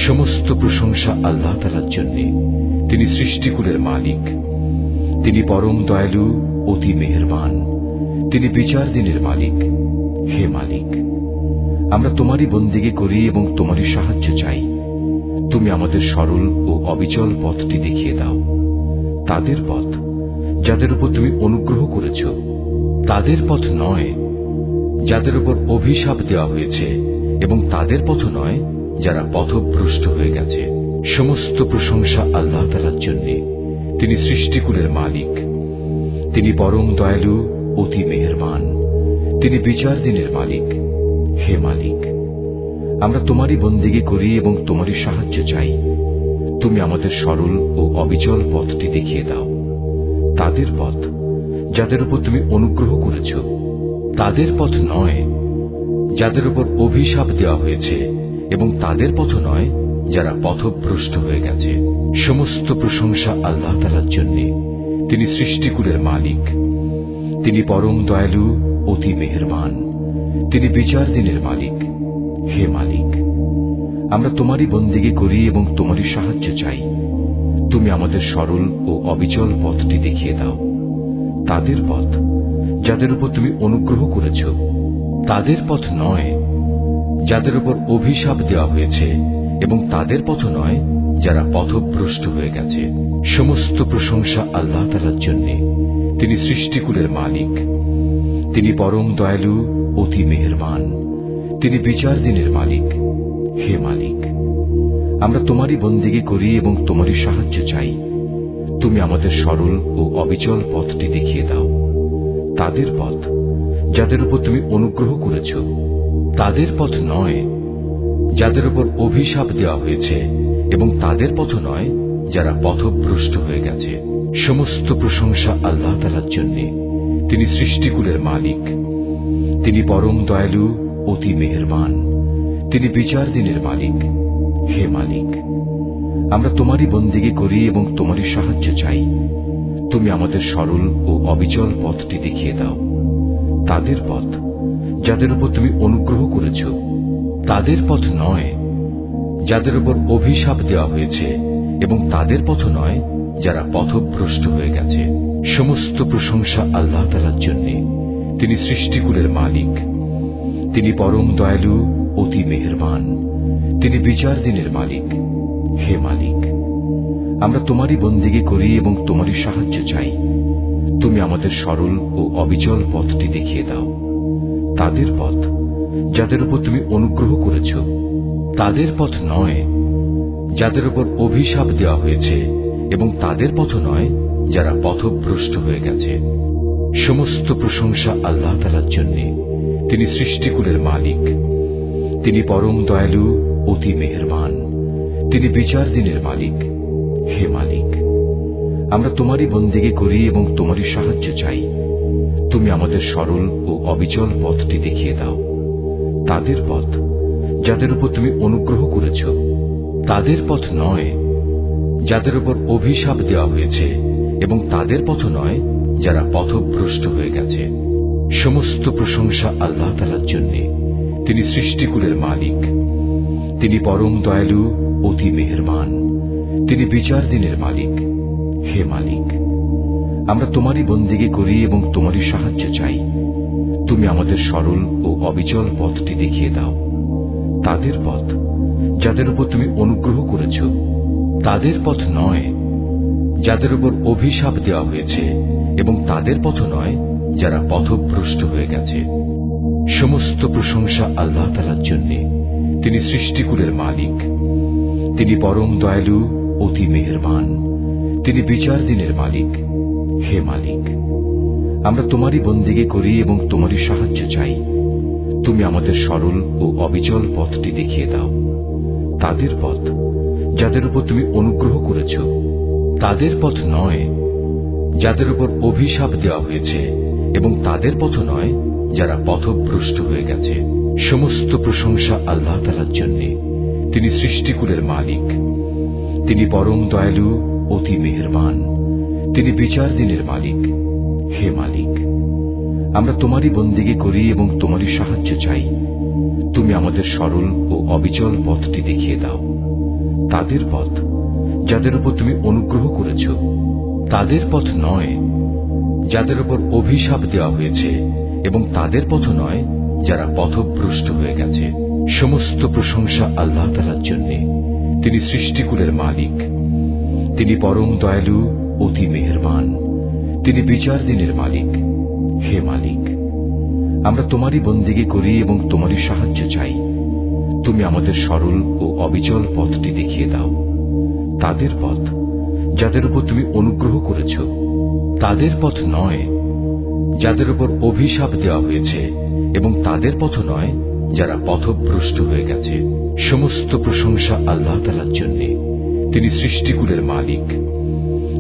S1: সমস্ত প্রশংসা আল্লাহ তাআলার জন্য, তিনি সৃষ্টিকুলের মালিক, তিনি পরম দয়ালু, অতি মেহেরবান, তিনি বিচার দিনের মালিক। হে মালিক, আমরা তোমারই বন্দেগী করি এবং তোমারই সাহায্য চাই। তুমি আমাদের সরল ও অবিচল পথটি দেখিয়ে দাও, তাদের পথ যাদের উপর তুমি অনুগ্রহ করেছ, তাদের পথ নয় যাদের উপর অভিশাপ দেওয়া হয়েছে, এবং তাদের পথ নয় যারা পথভ্রষ্ট হয়ে গেছে। সমস্ত প্রশংসা আল্লাহ তাআলার জন্য, তিনি সৃষ্টিকুলের মালিক, তিনি পরম দয়ালু, অতি মেহেরবান, তিনি বিচার দিনের মালিক। হে মালিক, আমরা তোমারই বন্দেগী করি এবং তোমারই সাহায্য চাই। তুমি আমাদের সরল ও অবিচল পথটি দেখিয়ে দাও, তাদের পথ যাদের উপর তুমি অনুগ্রহ করেছ, তাদের পথ নয় যাদের উপর অভিশাপ দেওয়া হয়েছে, এবং তাদের পথ নয় যারা পথভ্রষ্ট হয়ে গেছে। সমস্ত প্রশংসা আল্লাহ তাআলার জন্য, তিনি সৃষ্টিকুলের মালিক, তিনি পরম দয়ালু, অতি মেহেরবান, তিনি বিচার দিনের মালিক। হে মালিক, আমরা তোমারই বন্দেগী করি এবং তোমারই সাহায্য চাই। তুমি আমাদের সরল ও অবিচল পথটি দেখিয়ে দাও, তাদের পথ যাদের উপর তুমি অনুগ্রহ করেছ, তাদের পথ নয় যাদের উপর অভিশাপ দেওয়া হয়েছে, এবং তাদের পথ নয় যারা পথভ্রষ্ট হয়ে গেছে। সমস্ত প্রশংসা আল্লাহ তাআলার জন্য, তিনি সৃষ্টিকুলের মালিক, তিনি পরম দয়ালু, অতি মেহেরবান, তিনি বিচার দিনের মালিক। হে মালিক, আমরা তোমারই বন্দেগী করি এবং তোমারই সাহায্য চাই। তুমি আমাদের সরল ও অবিচল পথটি দেখিয়ে দাও। তাদের পথ যাদের উপর তুমি অনুগ্রহ করেছ, তাদের পথ নয় যাদের উপর অভিশাপ দেওয়া হয়েছে, এবং তাদের পথ নয় যারা পথভ্রষ্ট হয়ে গেছে। সমস্ত প্রশংসা আল্লাহ তাআলার জন্য, তিনি সৃষ্টিকুলের মালিক, তিনি পরম দয়ালু, অতি মেহেরবান, তিনি বিচার দিনের মালিক। হে মালিক, আমরা তোমারই বন্দেগী করি এবং তোমারই সাহায্য চাই। তুমি আমাদের সরল ও অবিচল পথটি দেখিয়ে দাও। তাদের পথ যাদের উপর তুমি অনুগ্রহ করেছ, তাদের পথ নয় যাদের উপর অভিশাপ দেওয়া হয়েছে, এবং তাদের পথ নয় যারা পথভ্রষ্ট হয়ে গেছে। সমস্ত প্রশংসা আল্লাহ তাআলার জন্য, তিনি সৃষ্টিকুলের মালিক, তিনি পরম দয়ালু, অতি মেহেরবান, তিনি বিচার দিনের মালিক। হে মালিক, আমরা তোমারই বন্দেগী করি এবং তোমারই সাহায্য চাই। তুমি আমাদের সরল ও অবিচল পথটি দেখিয়ে দাও। তাদের পথ যাদের উপর তুমি অনুগ্রহ করেছ, তাদের পথ নয় যাদের উপর অভিশাপ দেওয়া হয়েছে, এবং তাদের পথ নয় যারা পথভ্রষ্ট হয়ে গেছে। সমস্ত প্রশংসা আল্লাহ তাআলার জন্য, তিনি সৃষ্টিকুলের মালিক, তিনি পরম দয়ালু, অতি মেহেরবান, তিনি বিচার দিনের মালিক। হে মালিক, আমরা তোমারই বন্দেগী করি এবং তোমারই সাহায্য চাই। তুমি আমাদের সরল ও অবিচল পথটি দেখিয়ে দাও। তাদের পথ যাদের উপর তুমি অনুগ্রহ করেছ, তাদের পথ নয় যাদের উপর অভিশাপ দেওয়া হয়েছে, এবং তাদের পথ নয় যারা পথভ্রষ্ট হয়ে গেছে। সমস্ত প্রশংসা আল্লাহ তাআলার জন্য, তিনি সৃষ্টিকুলের মালিক, তিনি পরম দয়ালু, অতি মেহেরবান, তিনি বিচার দিনের মালিক। হে মালিক, আমরা তোমারই বন্দেগী করি এবং তোমারই সাহায্য চাই। তুমি আমাদের সরল ও অবিচল পথটি দেখিয়ে দাও। তাদের পথ যাদের উপর তুমি অনুগ্রহ করেছ, তাদের পথ নয় যাদের উপর অভিশাপ দেওয়া হয়েছে, এবং তাদের পথ নয় যারা পথভ্রষ্ট হয়ে গেছে। সমস্ত প্রশংসা আল্লাহ তাআলার জন্য, তিনি সৃষ্টিকুলের মালিক, তিনি পরম দয়ালু, অতি মেহেরবান, তিনি বিচার দিনের মালিক। হে মালিক, আমরা তোমারই বন্দেগী করি এবং তোমারই সাহায্য চাই। তুমি আমাদের সরল ও অবিচল পথটি দেখিয়ে দাও। তাদের পথ যাদের উপর তুমি অনুগ্রহ করেছ, তাদের পথ নয় যাদের উপর অভিশাপ দেওয়া হয়েছে, এবং তাদের পথ নয় যারা পথভ্রষ্ট হয়ে গেছে। সমস্ত প্রশংসা আল্লাহ তাআলার জন্য, তিনি সৃষ্টিকুলের মালিক, তিনি পরম দয়ালু, অতি মেহেরবান, তিনি বিচার দিনের মালিক। হে মালিক, আমরা তোমারই বন্দেগী করি এবং তোমারই সাহায্য চাই। তুমি আমাদের সরল ও অবিচল পথটি দেখিয়ে দাও। তাদের পথ যাদের উপর তুমি অনুগ্রহ করেছ, তাদের পথ নয় যাদের উপর অভিশাপ দেওয়া হয়েছে, এবং তাদের পথ নয় যারা পথভ্রষ্ট হয়ে গেছে। সমস্ত প্রশংসা আল্লাহ তাআলার জন্য, তিনি সৃষ্টিকুলের মালিক, তিনি পরম দয়ালু, অতি মেহেরবান, তিনি বিচার দিনের মালিক। হে মালিক, আমরা তোমারই বন্দেগী করি এবং তোমারই সাহায্য চাই। তুমি আমাদের সরল ও অবিচল পথটি দেখিয়ে দাও। তাদের পথ যাদের উপর তুমি অনুগ্রহ করেছ, তাদের পথ নয় যাদের উপর অভিশাপ দেওয়া হয়েছে, এবং তাদের পথ নয় যারা পথভ্রষ্ট হয়ে গেছে। সমস্ত প্রশংসা আল্লাহ তাআলার জন্য, তিনি সৃষ্টিকুলের মালিক,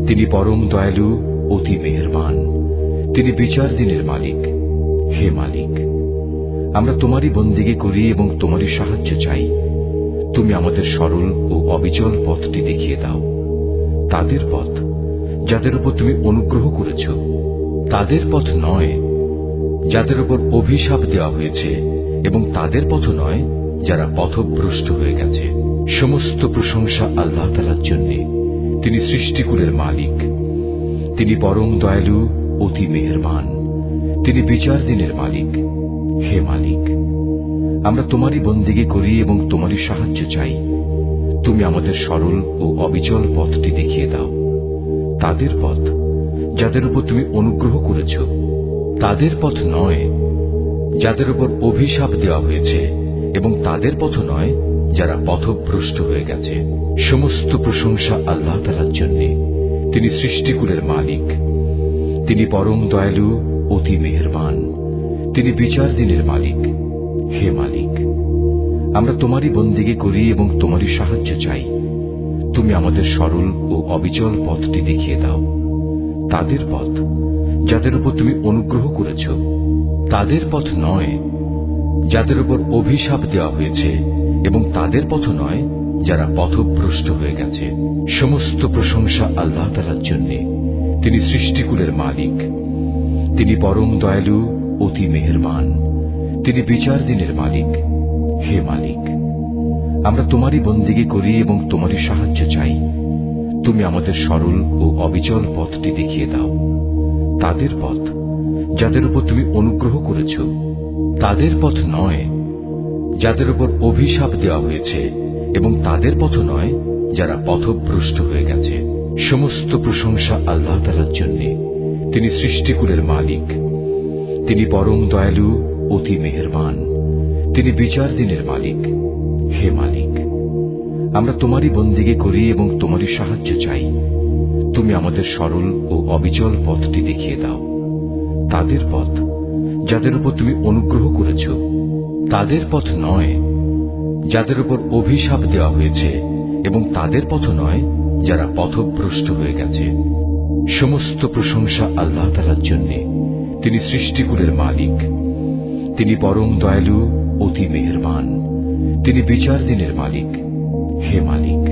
S1: তিনি পরম দয়ালু, অতি মেহেরবান, তিনি বিচার দিনের মালিক। হে মালিক, আমরা তোমারই বন্দেগী করি এবং তোমারই সাহায্য চাই। তুমি আমাদের সরল ও অবিচল পথটি দেখিয়ে দাও। তাদের পথ যাদের উপর তুমি অনুগ্রহ করেছ, তাদের পথ নয় যাদের উপর অভিশাপ দেওয়া হয়েছে, এবং তাদের পথ নয় যারা পথভ্রষ্ট হয়ে গেছে। সমস্ত প্রশংসা আল্লাহ তাআলার জন্য, তিনি সৃষ্টিকুলের মালিক, তিনি পরম দয়ালু, অতি মেহেরবান, তিনি বিচার দিনের মালিক। হে মালিক, আমরা তোমারই বন্দেগী করি এবং তোমারই সাহায্য চাই। তুমি আমাদের সরল ও অবিচল পথটি দেখিয়ে দাও, তাদের পথ যাদের উপর তুমি অনুগ্রহ করেছ, তাদের পথ নয় যাদের উপর অভিশাপ দেওয়া হয়েছে, এবং তাদের পথ নয় যারা পথভ্রষ্ট হয়ে গেছে। সমস্ত প্রশংসা আল্লাহ তাআলার জন্য। তিনি সৃষ্টিকুলের মালিক। তিনি পরম দয়ালু, অতি মেহেরবান। তিনি বিচার দিনের মালিক। হে মালিক, আমরা তোমারই বন্দেগী করি এবং তোমারই সাহায্য চাই। তুমি আমাদের সরল ও অবিচল পথটি দেখিয়ে দাও, তাদের পথ যাদের উপর তুমি অনুগ্রহ করেছ, তাদের পথ নয় যাদের উপর অভিশাপ দেওয়া হয়েছে, এবং তাদের পথ নয় যারা পথভ্রষ্ট হয়ে গেছে। সমস্ত প্রশংসা আল্লাহ তাআলার জন্য। তিনি সৃষ্টিকুলের মালিক। তিনি পরম দয়ালু, অতি মেহেরবান। তিনি বিচার দিনের মালিক। হে মালিক, আমরা তোমারই বন্দেগী করি এবং তোমারই সাহায্য চাই। তুমি আমাদের সরল ও অবিচল পথটি দেখিয়ে দাও, তাদের পথ যাদের উপর তুমি অনুগ্রহ করেছ, তাদের পথ নয় যাদের উপর অভিশাপ দেওয়া হয়েছে, এবং তাদের পথ নয় যারা পথভ্রষ্ট হয়ে গেছে। সমস্ত প্রশংসা আল্লাহ তাআলার জন্য। তিনি সৃষ্টিকুলের মালিক। তিনি পরম দয়ালু, অতি মেহেরবান। তিনি বিচার দিনের মালিক। হে মালিক, আমরা তোমারই বন্দেগী করি এবং তোমারই সাহায্য চাই। তুমি আমাদের সরল ও অবিচল পথটি দেখিয়ে দাও, তাদের পথ যাদের উপর তুমি অনুগ্রহ করেছ, তাদের পথ নয় যাদের উপর অভিশাপ দেওয়া হয়েছে, এবং তাদের পথ নয় যারা পথভ্রষ্ট হয়ে গেছে। সমস্ত প্রশংসা আল্লাহ তাআলার জন্য। তিনি সৃষ্টিকুলের মালিক। তিনি পরম দয়ালু, অতি মেহেরবান। তিনি বিচার দিনের মালিক। হে মালিক,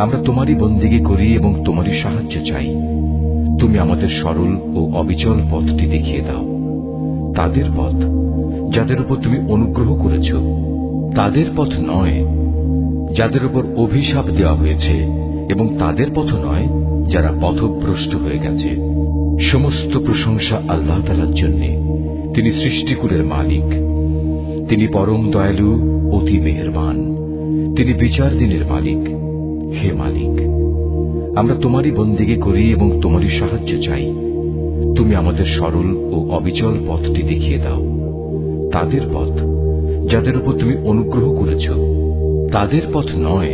S1: আমরা তোমারই বন্দেগী করি এবং তোমারই সাহায্য চাই। তুমি আমাদের সরল ও অবিচল পথটি দেখিয়ে দাও, তাদের পথ যাদের উপর তুমি অনুগ্রহ করেছ, তাদের পথ নয় যাদের উপর অভিশাপ দেওয়া হয়েছে, এবং তাদের পথ নয় যারা পথভ্রষ্ট হয়ে গেছে। সমস্ত প্রশংসা আল্লাহ তাআলার জন্য। তিনি সৃষ্টিকুলের মালিক। তিনি পরম দয়ালু, অতি মেহেরবান। তিনি বিচার দিনের মালিক। হে মালিক, আমরা তোমারই বন্দেগী করি এবং তোমারই সাহায্য চাই। তুমি আমাদের সরল ও অবিচল পথটি দেখিয়ে দাও, তাদের পথ যাদের উপর তুমি অনুগ্রহ করেছ, তাদের পথ নয়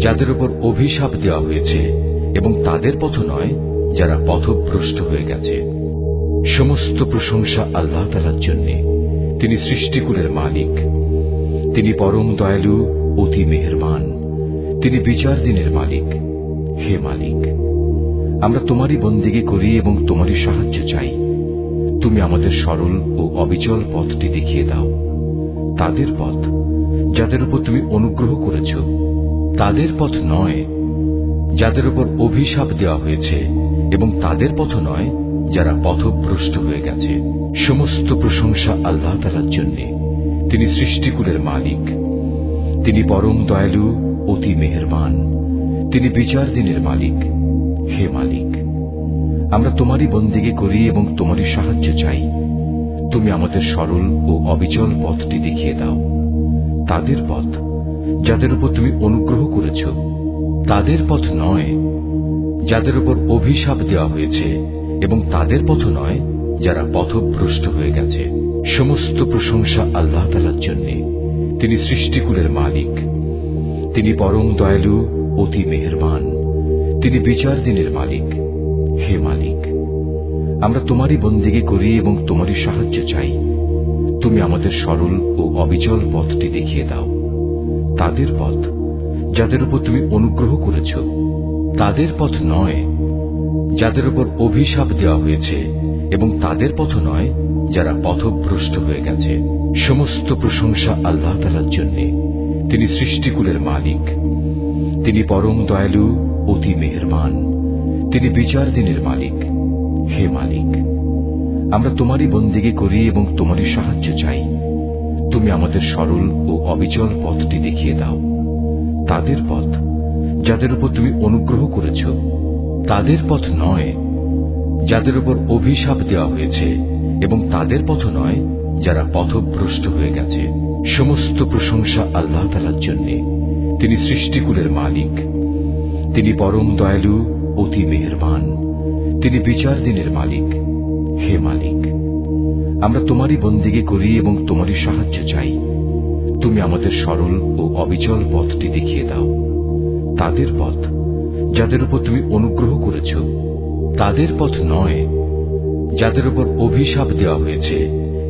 S1: যাদের উপর অভিশাপ দেওয়া হয়েছে, এবং তাদের পথ নয় যারা পথভ্রষ্ট হয়ে গেছে। সমস্ত প্রশংসা আল্লাহ তাআলার জন্য। তিনি সৃষ্টিকুলের মালিক। তিনি পরম দয়ালু, অতি মেহেরবান। তিনি বিচার দিনের মালিক। হে মালিক, আমরা তোমারই বন্দেগী করি এবং তোমারই সাহায্য চাই। তুমি আমাদের সরল ও অবিচল পথটি দেখিয়ে দাও, তাদের পথ যাদের উপর তুমি অনুগ্রহ করেছ, তাদের পথ নয় যাদের উপর অভিশাপ দেওয়া হয়েছে, এবং তাদের পথ নয় যারা পথভ্রষ্ট হয়ে গেছে। সমস্ত প্রশংসা আল্লাহ তাআলার জন্য। তিনি সৃষ্টিকুলের মালিক। তিনি পরম দয়ালু, অতি মেহেরবান। তিনি বিচার দিনের মালিক। হে মালিক, আমরা তোমারই বন্দেগী করি এবং তোমারই সাহায্য চাই। তুমি আমাদের সরল ও অবিচল পথটি দেখিয়ে দাও, তাদের পথ যাদের উপর তুমি অনুগ্রহ করেছ, তাদের পথ নয় যাদের উপর অভিশাপ দেওয়া হয়েছে, এবং তাদের পথ নয় যারা পথভ্রষ্ট হয়ে গেছে। সমস্ত প্রশংসা আল্লাহ তাআলার জন্য। তিনি সৃষ্টিকুলের মালিক। তিনি পরম দয়ালু, অতি মেহেরবান। তিনি বিচার দিনের মালিক। হে মালিক, আমরা তোমারই বন্দেগী করি এবং তোমারই সাহায্য চাই। তুমি আমাদের সরল ও অবিচল পথটি দেখিয়ে দাও, তাদের পথ যাদের উপর তুমি অনুগ্রহ করেছ, তাদের পথ নয় যাদের উপর অভিশাপ দেওয়া হয়েছে, এবং তাদের পথ নয় যারা পথভ্রষ্ট হয়ে গেছে। সমস্ত প্রশংসা আল্লাহ তাআলার জন্য। তিনি সৃষ্টিকুলের মালিক। তিনি পরম দয়ালু, অতি মেহেরবান। তিনি বিচার দিনের মালিক। হে মালিক, আমরা তোমারই বন্দেগী করি এবং তোমারই সাহায্য চাই। তুমি আমাদের সরল ও অবিচল পথটি দেখিয়ে দাও, তাদের পথ যাদের উপর তুমি অনুগ্রহ করেছ, তাদের পথ নয় যাদের উপর অভিশাপ দেওয়া হয়েছে এবং তাদের পথ নয় যারা পথভ্রষ্ট হয়ে গেছে। সমস্ত প্রশংসা আল্লাহ তাআলার জন্য। তিনি সৃষ্টিকুলের মালিক। তিনি পরম দয়ালু, অতি মেহেরবান। তিনি বিচার দিনের মালিক। হে মালিক, আমরা তোমারই বন্দেগী করি এবং তোমারই সাহায্য চাই। তুমি আমাদের সরল ও অবিচল পথটি দেখিয়ে দাও। তাদের পথ যাদের উপর তুমি অনুগ্রহ করেছ, তাদের পথ নয় যাদের উপর অভিশাপ দেওয়া হয়েছে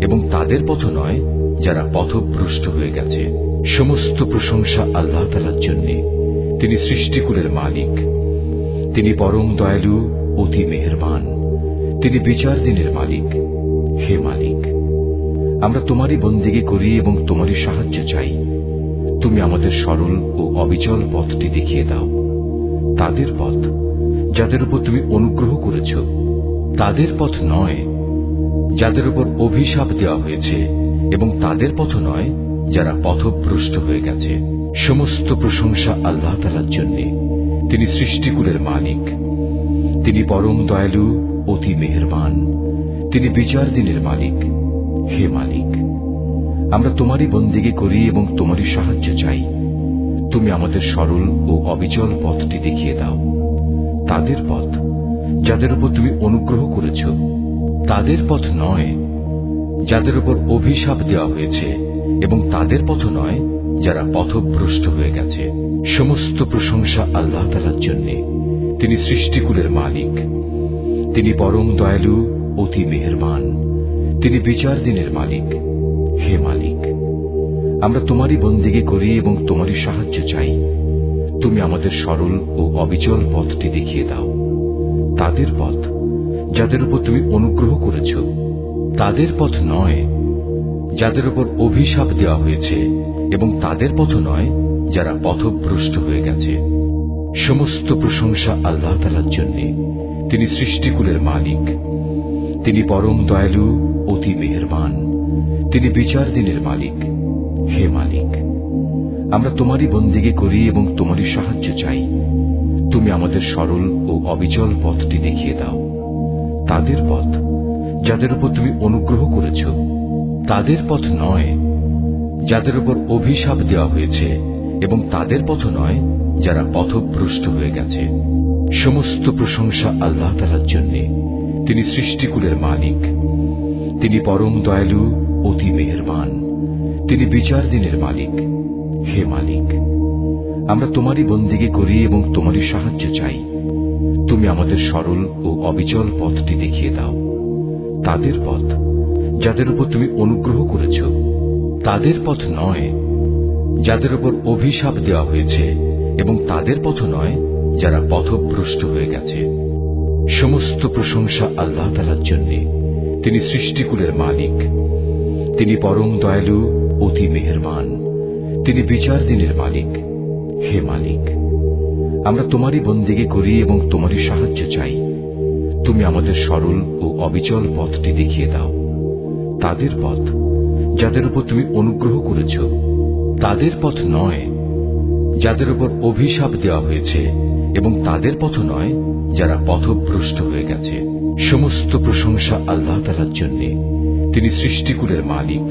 S1: এবং তাদের পথ নয় যারা পথভ্রষ্ট হয়ে গেছে। সমস্ত প্রশংসা আল্লাহ তাআলার জন্য। তিনি সৃষ্টিকুলের মালিক। তিনি পরম দয়ালু, অতি মেহেরবান। তিনি বিচার দিনের মালিক। হে মালিক, আমরা তোমারই বন্দেগী করি এবং তোমারই সাহায্য চাই। তুমি আমাদের সরল ও অবিচল পথটি দেখিয়ে দাও। তাদের পথ যাদের উপর তুমি অনুগ্রহ করেছ, তাদের পথ নয় যাদের উপর অভিশাপ দেওয়া হয়েছে এবং তাদের পথ নয় যারা পথভ্রষ্ট হয়ে গেছে। সমস্ত প্রশংসা আল্লাহ তাআলার জন্য। তিনি সৃষ্টিকুলের মালিক। তিনি পরম দয়ালু, অতি মেহেরবান। তিনি বিচার দিনের মালিক। হে মালিক, আমরা তোমারই বন্দেগী করি এবং তোমারই সাহায্য চাই। তুমি আমাদের সরল ও অবিচল পথটি দেখিয়ে দাও। তাদের পথ যাদের উপর তুমি অনুগ্রহ করেছ, তাদের পথ নয় যাদের উপর অভিশাপ দেওয়া হয়েছে এবং তাদের পথ নয় যারা পথভ্রষ্ট হয়ে গেছে। সমস্ত প্রশংসা আল্লাহ তাআলার জন্য। তিনি সৃষ্টিকুলের মালিক। তিনি পরম দয়ালু, অতি মেহেরবান। তিনি বিচার দিনের মালিক। হে মালিক, আমরা তোমারই বন্দেগী করি এবং তোমারই সাহায্য চাই। তুমি আমাদের সরল ও অবিচল পথটি দেখিয়ে দাও। তাদের পথ যাদের উপর তুমি অনুগ্রহ করেছ, তাদের পথ নয় যাদের উপর অভিশাপ দেওয়া হয়েছে এবং তাদের পথ নয় যারা পথভ্রষ্ট হয়ে গেছে। সমস্ত প্রশংসা আল্লাহ তাআলার জন্য। তিনি সৃষ্টিকুলের মালিক। তিনি পরম দয়ালু, অতি মেহেরবান। তিনি বিচার দিনের মালিক। হে মালিক, আমরা তোমারই বন্দেগী করি এবং তোমারই সাহায্য চাই। তুমি আমাদের সরল ও অবিচল পথটি দেখিয়ে দাও। তাদের পথ যাদের উপর তুমি অনুগ্রহ করেছ, তাদের পথ নয় যাদের উপর অভিশাপ দেওয়া হয়েছে এবং তাদের পথ নয় যারা পথভ্রষ্ট হয়ে গেছে। সমস্ত প্রশংসা আল্লাহ তাআলার জন্য। তিনি সৃষ্টিকুলের মালিক। তিনি পরম দয়ালু, অতি মেহেরবান। তিনি বিচার দিনের মালিক। হে মালিক, আমরা তোমারই বন্দেগী করি এবং তোমারই সাহায্য চাই। তুমি আমাদের সরল ও অবিচল পথটি দেখিয়ে দাও। তাদের পথ যাদের উপর তুমি অনুগ্রহ করেছ, তাদের পথ নয় যাদের উপর অভিশাপ দেওয়া হয়েছে এবং তাদের পথ নয় যারা পথভ্রষ্ট হয়ে গেছে। সমস্ত প্রশংসা আল্লাহ তাআলার জন্য। তিনি সৃষ্টিকুলের মালিক। তিনি পরম দয়ালু, অতি মেহেরবান। তিনি বিচার দিনের মালিক। হে মালিক, আমরা তোমারই বন্দেগী করি এবং তোমারই সাহায্য চাই। তুমি আমাদের সরল ও অবিচল পথটি দেখিয়ে দাও। তাদের পথ যাদের উপর তুমি অনুগ্রহ করেছ, তাদের পথ নয় যাদের উপর অভিশাপ দেওয়া হয়েছে এবং তাদের পথ নয় যারা পথভ্রষ্ট হয়ে গেছে। সমস্ত প্রশংসা আল্লাহ তাআলার জন্য। তিনি সৃষ্টিকুলের মালিক।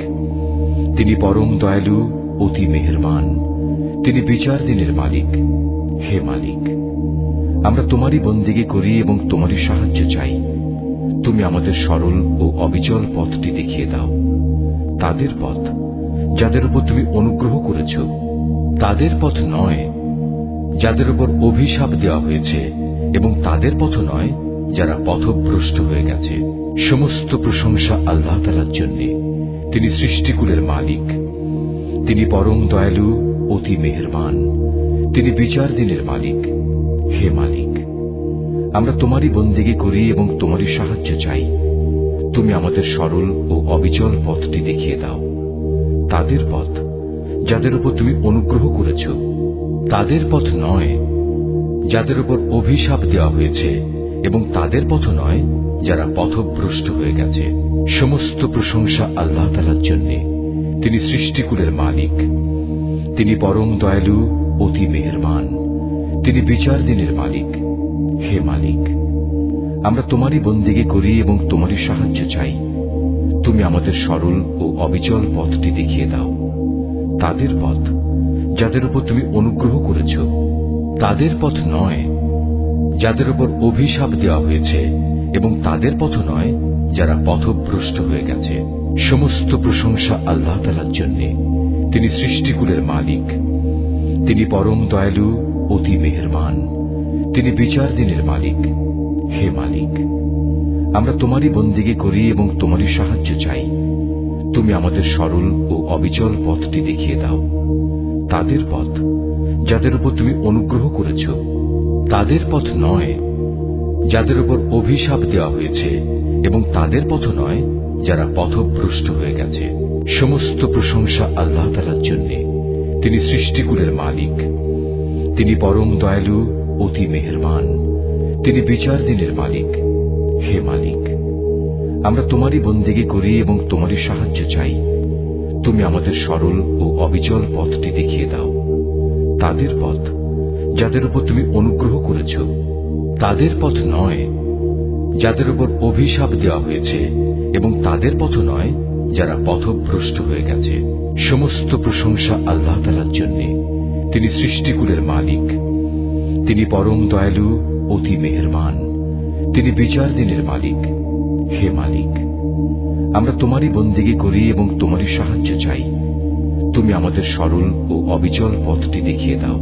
S1: তিনি পরম দয়ালু, অতি মেহেরবান। তিনি বিচার দিনের মালিক। হে মালিক, আমরা তোমারই বন্দেগী করি এবং তোমারই সাহায্য চাই। তুমি আমাদের সরল ও অবিচল পথটি দেখিয়ে দাও। তাদের পথ যাদের উপর তুমি অনুগ্রহ করেছ, তাদের পথ নয় যাদের উপর অভিশাপ দেওয়া হয়েছে এবং তাদের পথ নয় যারা পথভ্রষ্ট হয়ে গেছে। সমস্ত প্রশংসা আল্লাহ তাআলার জন্য। তিনি সৃষ্টিকুলের মালিক। তিনি পরম দয়ালু, অতি মেহেরবান। তিনি বিচার দিনের মালিক। হে মালিক, আমরা তোমারই বন্দেগী করি এবং তোমারই সাহায্য চাই। তুমি আমাদের সরল ও অবিচল পথটি দেখিয়ে দাও। তাদের পথ যাদের উপর তুমি অনুগ্রহ করেছ, তাদের পথ নয় যাদের উপর অভিশাপ দেওয়া হয়েছে এবং তাদের পথ নয় যারা পথভ্রষ্ট হয়ে গেছে। সমস্ত প্রশংসা আল্লাহ তাআলার জন্য। তিনি সৃষ্টিকুলের মালিক। তিনি পরম দয়ালু, অতি মেহেরবান। তিনি বিচার দিনের মালিক। হে মালিক, আমরা তোমারই বন্দেগী করি এবং তোমারই সাহায্য চাই। তুমি আমাদের সরল ও অবিচল পথটি দেখিয়ে দাও। তাদের পথ যাদের উপর তুমি অনুগ্রহ করেছ, তাদের পথ নয় যাদের উপর অভিশাপ দেওয়া হয়েছে, এবং তাদের পথ নয় যারা পথভ্রষ্ট হয়ে গেছে। সমস্ত প্রশংসা আল্লাহ তাআলার জন্যে। তিনি সৃষ্টিকুলের মালিক। তিনি পরম দয়ালু, অতি মেহেরবান। তিনি বিচার দিনের মালিক। হে মালিক, আমরা তোমারই বন্দেগী করি এবং তোমারই সাহায্য চাই। তুমি আমাদের সরল ও অবিচল পথটি দেখিয়ে দাও। তাদের পথ যাদের উপর তুমি অনুগ্রহ করেছ, তাদের পথ নয় যাদের উপর অভিশাপ দেওয়া হয়েছে, এবং তাদের পথ নয় যারা পথভ্রষ্ট হয়ে গেছে। সমস্ত প্রশংসা আল্লাহ তাআলার জন্যে। তিনি সৃষ্টিকুলের মালিক। তিনি পরম দয়ালু, অতি মেহেরবান। তিনি বিচার দিনের মালিক। হে মালিক, আমরা তোমারই বন্দেগী করি এবং তোমারই সাহায্য চাই। তুমি আমাদের সরল ও অবিচল পথটি দেখিয়ে দাও। তাদের পথ যাদের উপর তুমি অনুগ্রহ করেছ, তাদের পথ নয় যাদের উপর অভিশাপ দেওয়া হয়েছে, এবং তাদের পথ নয় যারা পথভ্রষ্ট হয়ে গেছে। সমস্ত প্রশংসা আল্লাহ তাআলার জন্যে। তিনি সৃষ্টিকুলের মালিক। তিনি পরম দয়ালু, অতি মেহেরবান। তিনি বিচার দিনের মালিক। হে মালিক, আমরা তোমারই বন্দেগী করি এবং তোমারই সাহায্য চাই। তুমি আমাদের সরল ও অবিচল পথটি দেখিয়ে দাও।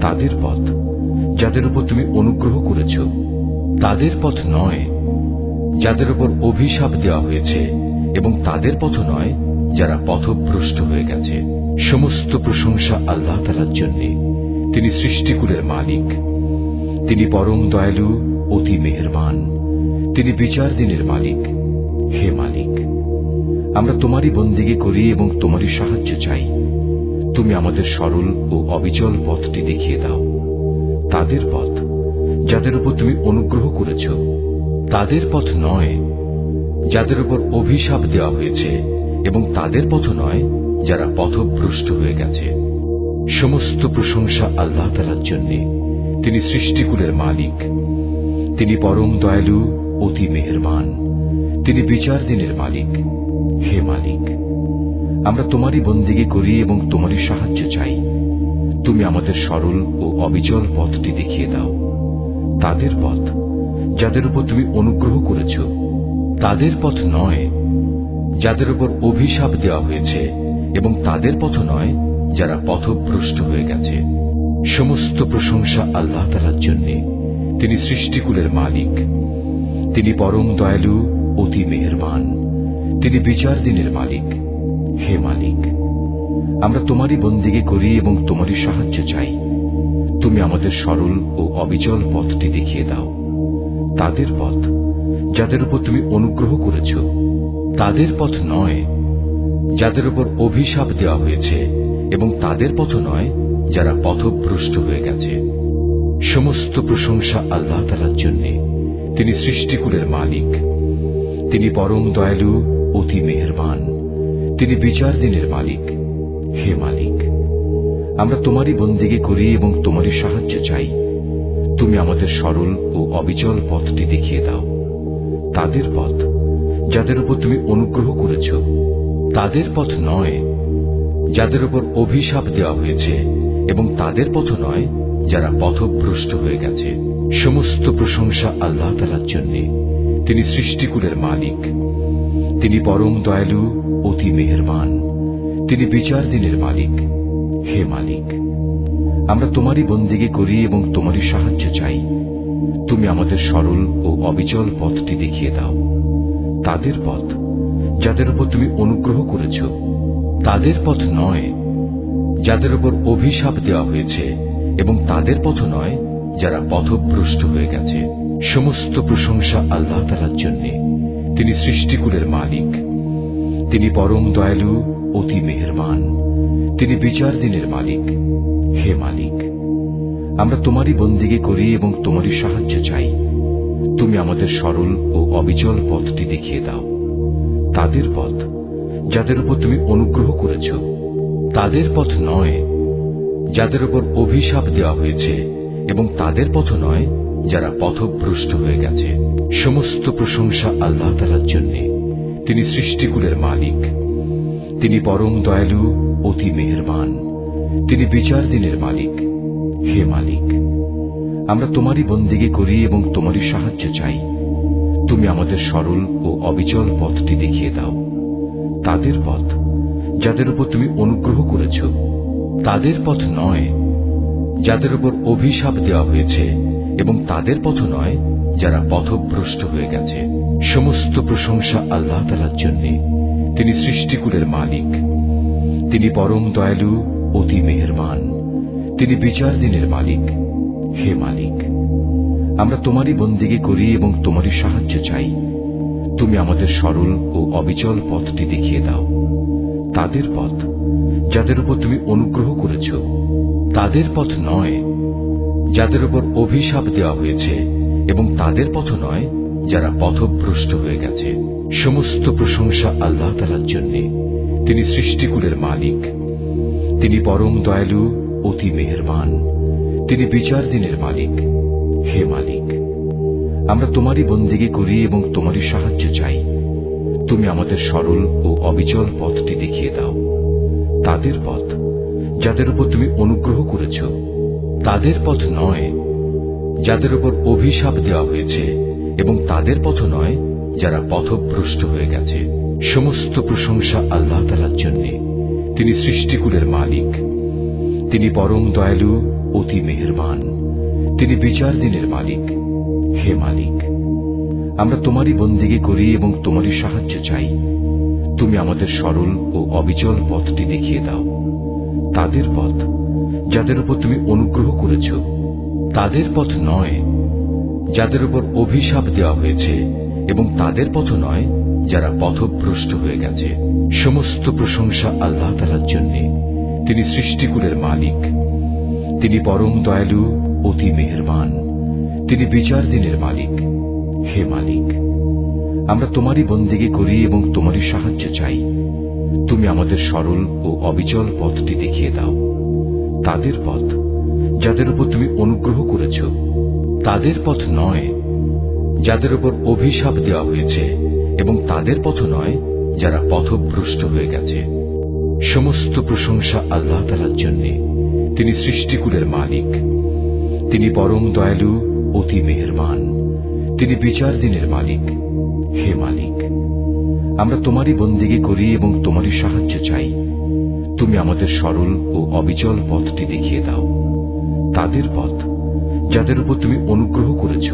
S1: তাদের পথ যাদের উপর তুমি অনুগ্রহ করেছ, তাদের পথ নয় যাদের উপর অভিশাপ দেওয়া হয়েছে, এবং তাদের পথ নয় যারা পথভ্রষ্ট হয়ে গেছে। সমস্ত প্রশংসা আল্লাহ তাআলার জন্যে। তিনি সৃষ্টিকুলের মালিক। তিনি পরম দয়ালু, অতি মেহেরবান। তিনি বিচার দিনের মালিক। হে মালিক, আমরা তোমারই বন্দেগী করি এবং তোমারই সাহায্য চাই। তুমি আমাদের সরল ও অবিচল পথটি দেখিয়ে দাও। তাদের পথ যাদের উপর তুমি অনুগ্রহ করেছ, তাদের পথ নয় যাদের উপর অভিশাপ দেওয়া হয়েছে, এবং তাদের পথ নয় যারা পথভ্রষ্ট হয়ে গেছে। সমস্ত প্রশংসা আল্লাহ তাআলার জন্যে। তিনি সৃষ্টিকুলের মালিক। তিনি পরম দয়ালু, অতি মেহেরবান। তিনি বিচার দিনের মালিক। হে মালিক, আমরা তোমারই বন্দেগী করি এবং তোমারই সাহায্য চাই। তুমি আমাদের সরল ও অবিচল পথটি দেখিয়ে দাও। তাদের পথ যাদের উপর তুমি অনুগ্রহ করেছ, তাদের পথ নয় যাদের উপর অভিশাপ দেওয়া হয়েছে, এবং তাদের পথ নয় যারা পথভ্রষ্ট হয়ে গেছে। সমস্ত প্রশংসা আল্লাহ তাআলার জন্যে। তিনি সৃষ্টিকুলের মালিক। তিনি পরম দয়ালু, অতি মেহেরবান। তিনি বিচার দিনের মালিক। হে মালিক, আমরা তোমারই বন্দেগী করি এবং তোমারই সাহায্য চাই। তুমি আমাদের সরল ও অবিচল পথটি দেখিয়ে দাও। তাদের পথ যাদের উপর তুমি অনুগ্রহ করেছ, তাদের পথ নয় যাদের উপর অভিশাপ দেওয়া হয়েছে, এবং তাদের পথ নয় যারা পথভ্রষ্ট হয়ে গেছে। সমস্ত প্রশংসা আল্লাহ তাআলার জন্যে। তিনি সৃষ্টিকুলের মালিক। তিনি পরম দয়ালু, অতি মেহেরবান। তিনি বিচার দিনের মালিক। হে মালিক, আমরা তোমারই বন্দেগী করি এবং তোমারই সাহায্য চাই। তুমি আমাদের সরল ও অবিচল পথটি দেখিয়ে দাও। তাদের পথ যাদের উপর তুমি অনুগ্রহ করেছ, তাদের পথ নয় যাদের উপর অভিশাপ দেওয়া হয়েছে, এবং তাদের পথ নয় যারা পথভ্রষ্ট হয়ে গেছে। সমস্ত প্রশংসা আল্লাহ তাআলার জন্যে। তিনি সৃষ্টিকুলের মালিক। তিনি পরম দয়ালু, অতি মেহেরবান। তিনি বিচার দিনের মালিক। হে মালিক, আমরা তোমারই বন্দেগী করি এবং তোমারই সাহায্য চাই। তুমি আমাদের সরল ও অবিচল পথটি দেখিয়ে দাও। তাদের পথ যাদের উপর তুমি অনুগ্রহ করেছ, তাদের পথ নয় যাদের উপর অভিশাপ দেওয়া হয়েছে, এবং তাদের পথ নয় যারা পথভ্রষ্ট হয়ে গেছে। সমস্ত প্রশংসা আল্লাহ তাআলার জন্যে। তিনি সৃষ্টিকুলের মালিক। তিনি পরম দয়ালু, অতি মেহেরবান। তিনি বিচার দিনের মালিক। হে মালিক, আমরা তোমারই বন্দেগী করি এবং তোমারই সাহায্য চাই। তুমি আমাদের সরল ও অবিচল পথটি দেখিয়ে দাও। তাদের পথ যাদের উপর তুমি অনুগ্রহ করেছ, তাদের পথ নয় যাদের উপর অভিশাপ দেওয়া হয়েছে, এবং তাদের পথ নয় যারা পথভ্রষ্ট হয়ে গেছে। সমস্ত প্রশংসা আল্লাহ তাআলার জন্য, তিনি সৃষ্টিকুলের মালিক, তিনি পরম দয়ালু, অতি মেহেরবান, তিনি বিচার দিনের মালিক। হে মালিক, আমরা তোমারই বন্দেগী করি এবং তোমারই সাহায্য চাই। তুমি আমাদের সরল ও অবিচল পথটি দেখিয়ে দাও, তাদের পথ যাদের উপর তুমি অনুগ্রহ করেছ, তাদের পথ নয় যাদের উপর অভিশাপ দেওয়া হয়েছে, এবং তাদের পথ নয় যারা পথভ্রষ্ট হয়ে গেছে। সমস্ত প্রশংসা আল্লাহ তাআলার জন্য, তিনি সৃষ্টিকুলের মালিক, তিনি পরম দয়ালু, অতি মেহেরবান, তিনি বিচার দিনের মালিক। হে মালিক, আমরা তোমারই বন্দেগী করি এবং তোমারই সাহায্য চাই। তুমি আমাদের সরল ও অবিচল পথটি দেখিয়ে দাও, তাদের পথ যাদের উপর তুমি অনুগ্রহ করেছ, তাদের পথ নয় যাদের উপর অভিশাপ দেওয়া হয়েছে, এবং তাদের পথ নয় যারা পথভ্রষ্ট হয়ে গেছে। সমস্ত প্রশংসা আল্লাহ তাআলার জন্য, তিনি সৃষ্টিকুলের মালিক, তিনি পরম দয়ালু, অতি মেহেরবান, তিনি বিচার দিনের মালিক। হে মালিক, আমরা তোমারই বন্দেগী করি এবং তোমারই সাহায্য চাই। তুমি আমাদের সরল ও অবিচল পথটি দেখিয়ে দাও, তাদের পথ যাদের উপর তুমি অনুগ্রহ করেছ, তাদের পথ নয় যাদের উপর অভিশাপ দেওয়া হয়েছে, এবং তাদের পথ নয় যারা পথভ্রষ্ট হয়ে গেছে। সমস্ত প্রশংসা আল্লাহ তাআলার জন্য, তিনি সৃষ্টিকুলের মালিক, তিনি পরম দয়ালু, অতি মেহেরবান, তিনি বিচার দিনের মালিক। হে মালিক, আমরা তোমারই বন্দেগী করি এবং তোমারই সাহায্য চাই। তুমি আমাদের সরল ও অবিচল পথটি দেখিয়ে দাও, তাদের পথ যাদের উপর তুমি অনুগ্রহ করেছ, তাদের পথ নয় যাদের উপর অভিশাপ দেওয়া হয়েছে, এবং তাদের পথ নয় যারা পথভ্রষ্ট হয়ে গেছে। সমস্ত প্রশংসা আল্লাহ তাআলার জন্য, তিনি সৃষ্টিকুলের মালিক, তিনি পরম দয়ালু, অতি মেহেরবান, তিনি বিচার দিনের মালিক। হে মালিক, আমরা তোমারই বন্দেগী করি এবং তোমারই সাহায্য চাই। তুমি আমাদের সরল ও অবিচল পথটি দেখিয়ে দাও, তাদের পথ যাদের উপর তুমি অনুগ্রহ করেছ, তাদের পথ নয় যাদের উপর অভিশাপ দেওয়া হয়েছে, এবং তাদের পথ নয় যারা পথভ্রষ্ট হয়ে গেছে। সমস্ত প্রশংসা আল্লাহ তাআলার জন্য, তিনি সৃষ্টিকুলের মালিক, তিনি পরম দয়ালু, অতি মেহেরবান, তিনি বিচার দিনের মালিক। হে মালিক, আমরা তোমারই বন্দেগী করি এবং তোমারই সাহায্য চাই। তুমি আমাদের সরল ও অবিচল পথটি দেখিয়ে দাও, তাদের পথ যাদের উপর তুমি অনুগ্রহ করেছ,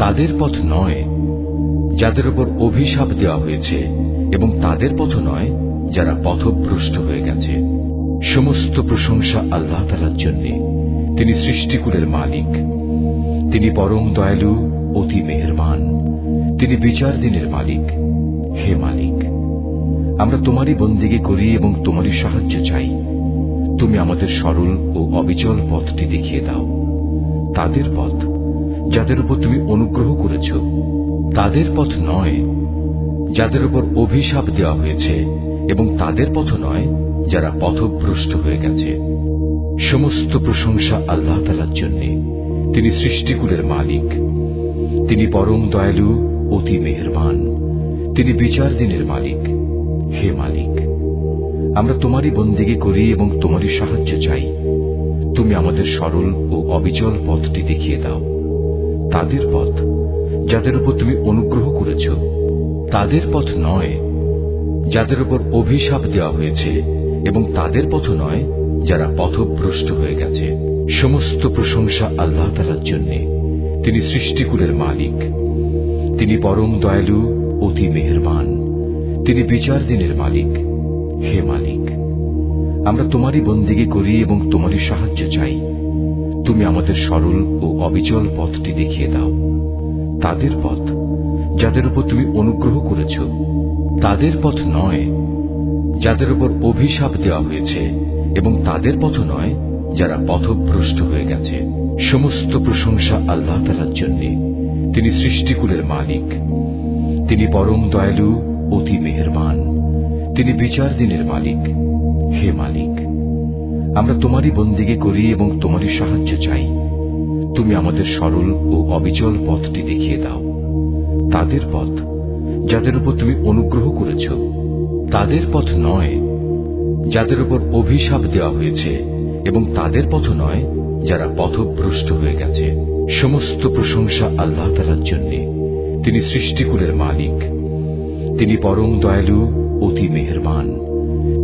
S1: তাদের পথ নয় যাদের উপর অভিশাপ দেওয়া হয়েছে, এবং তাদের পথ নয় যারা পথভ্রষ্ট হয়ে গেছে। সমস্ত প্রশংসা আল্লাহ তাআলার জন্য, তিনি সৃষ্টিকুলের মালিক, তিনি পরম দয়ালু, অতি মেহেরবান, তিনি বিচার দিনের মালিক। হে মালিক, আমরা তোমারই বন্দেগী করি এবং তোমারই সাহায্য চাই। তুমি আমাদের সরল ও অবিচল পথটি দেখিয়ে দাও, তাদের পথ যাদের উপর তুমি অনুগ্রহ করেছ, তাদের পথ নয় যাদের উপর অভিশাপ দেওয়া হয়েছে, এবং তাদের পথ নয় যারা পথভ্রষ্ট হয়ে গেছে। সমস্ত প্রশংসা আল্লাহ তাআলার জন্য, তিনি সৃষ্টিকুলের মালিক, তিনি পরম দয়ালু, অতি মেহেরবান, তিনি বিচার দিনের মালিক। হে মালিক, আমরা তোমারই বন্দেগী করি এবং তোমারই সাহায্য চাই। তুমি আমাদের সরল ও অবিচল পথটি দেখিয়ে দাও, তাদের পথ যাদের উপর তুমি অনুগ্রহ করেছ, তাদের পথ নয় যাদের উপর অভিশাপ দেওয়া হয়েছে, এবং তাদের পথ নয় যারা পথভ্রষ্ট হয়ে গেছে। সমস্ত প্রশংসা আল্লাহ তাআলার জন্য, তিনি সৃষ্টিকুলের মালিক, তিনি পরম দয়ালু, অতি মেহেরবান, তিনি বিচার দিনের মালিক। হে মালিক, আমরা তোমারই বন্দেগী করি এবং তোমারই সাহায্য চাই। তুমি আমাদের সরল ও অবিচল পথটি দেখিয়ে দাও, তাদের পথ যাদের উপর তুমি অনুগ্রহ করেছ, তাদের পথ নয় যাদের উপর অভিশাপ দেওয়া হয়েছে, এবং তাদের পথ নয় যারা পথভ্রষ্ট হয়ে গেছে। সমস্ত প্রশংসা আল্লাহ তাআলার জন্য, তিনি সৃষ্টিকুলের মালিক, তিনি পরম দয়ালু, অতি মেহেরবান, তিনি বিচার দিনের মালিক। হে মালিক, আমরা তোমারই বন্দেগী করি এবং তোমারই সাহায্য চাই। তুমি আমাদের সরল ও অবিচল পথটি দেখিয়ে দাও। তাদের পথ যাদের উপর তুমি অনুগ্রহ করেছ, তাদের পথ নয় যাদের উপর অভিশাপ দেওয়া হয়েছে, এবং তাদের পথ নয় যারা পথভ্রষ্ট হয়ে গেছে। সমস্ত প্রশংসা আল্লাহ তাআলার জন্য। তিনি সৃষ্টিকুলের মালিক। তিনি পরম দয়ালু, অতি মেহেরবান।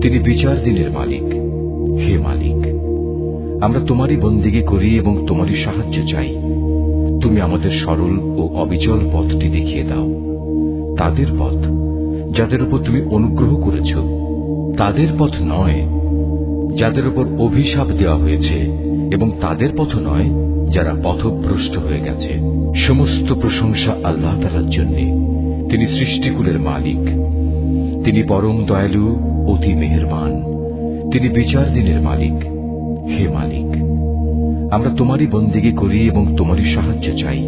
S1: তিনি বিচার দিনের মালিক। হে মালিক, আমরা তোমারই বন্দেগী করি এবং তোমারই সাহায্য চাই। তুমি আমাদের সরল ও অবিচল পথটি দেখিয়ে দাও। তাদের পথ যাদের উপর তুমি অনুগ্রহ করেছ, তাদের পথ নয় যাদের উপর অভিশাপ দেওয়া হয়েছে, এবং তাদের পথ নয় যারা পথভ্রষ্ট হয়ে গেছে। সমস্ত প্রশংসা আল্লাহ তাআলার জন্য। তিনি সৃষ্টিকুলের মালিক। তিনি পরম দয়ালু, অতি মেহেরবান। তিনি বিচার দিনের মালিক। হে মালিক, আমরা তোমারই বন্দেগী করি এবং তোমারই সাহায্য চাই।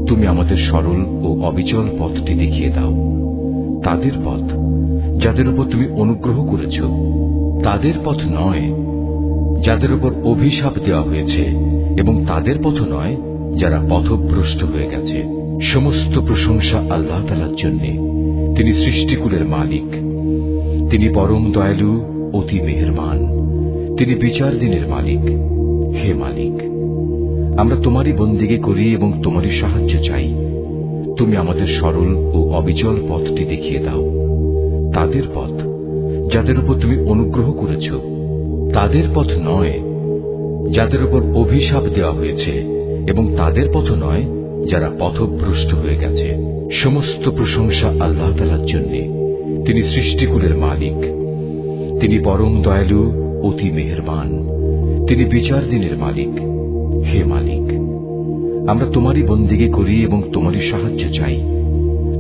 S1: তুমি আমাদের সরল ও অবিচল পথটি দেখিয়ে দাও। তাদের পথ যাদের উপর তুমি অনুগ্রহ করেছ, তাদের পথ নয় যাদের উপর অভিশাপ দেওয়া হয়েছে, এবং তাদের পথ নয় যারা পথভ্রষ্ট হয়ে গেছে। সমস্ত প্রশংসা আল্লাহ তাআলার জন্য। তিনি সৃষ্টিকুলের মালিক। তিনি পরম দয়ালু, অতি মেহেরবান। তিনি বিচার দিনের মালিক। হে মালিক, আমরা তোমারই বন্দেগী করি এবং তোমারই সাহায্য চাই। তুমি আমাদের সরল ও অবিচল পথটি দেখিয়ে দাও। তাদের পথ যাদের উপর তুমি অনুগ্রহ করেছ, তাদের পথ নয় যাদের উপর অভিশাপ দেওয়া হয়েছে, এবং তাদের পথ নয় যারা পথভ্রষ্ট হয়ে গেছে। সমস্ত প্রশংসা আল্লাহ তাআলার জন্য। তিনি সৃষ্টিকুলের মালিক। তিনি পরম দয়ালু, অতি মেহেরবান। তিনি বিচার দিনের মালিক। হে মালিক, আমরা তোমারই বন্দেগী করি এবং তোমারই সাহায্য চাই।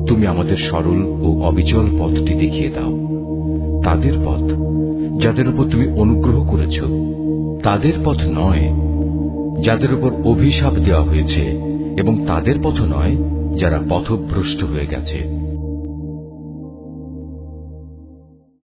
S1: তুমি আমাদের সরল ও অবিচল পথটি দেখিয়ে দাও। তাদের পথ যাদের উপর তুমি অনুগ্রহ করেছ, তাদের পথ নয় যাদের উপর অভিশাপ দেওয়া হয়েছে, এবং তাদের পথ নয় যারা পথভ্রষ্ট হয়ে গেছে।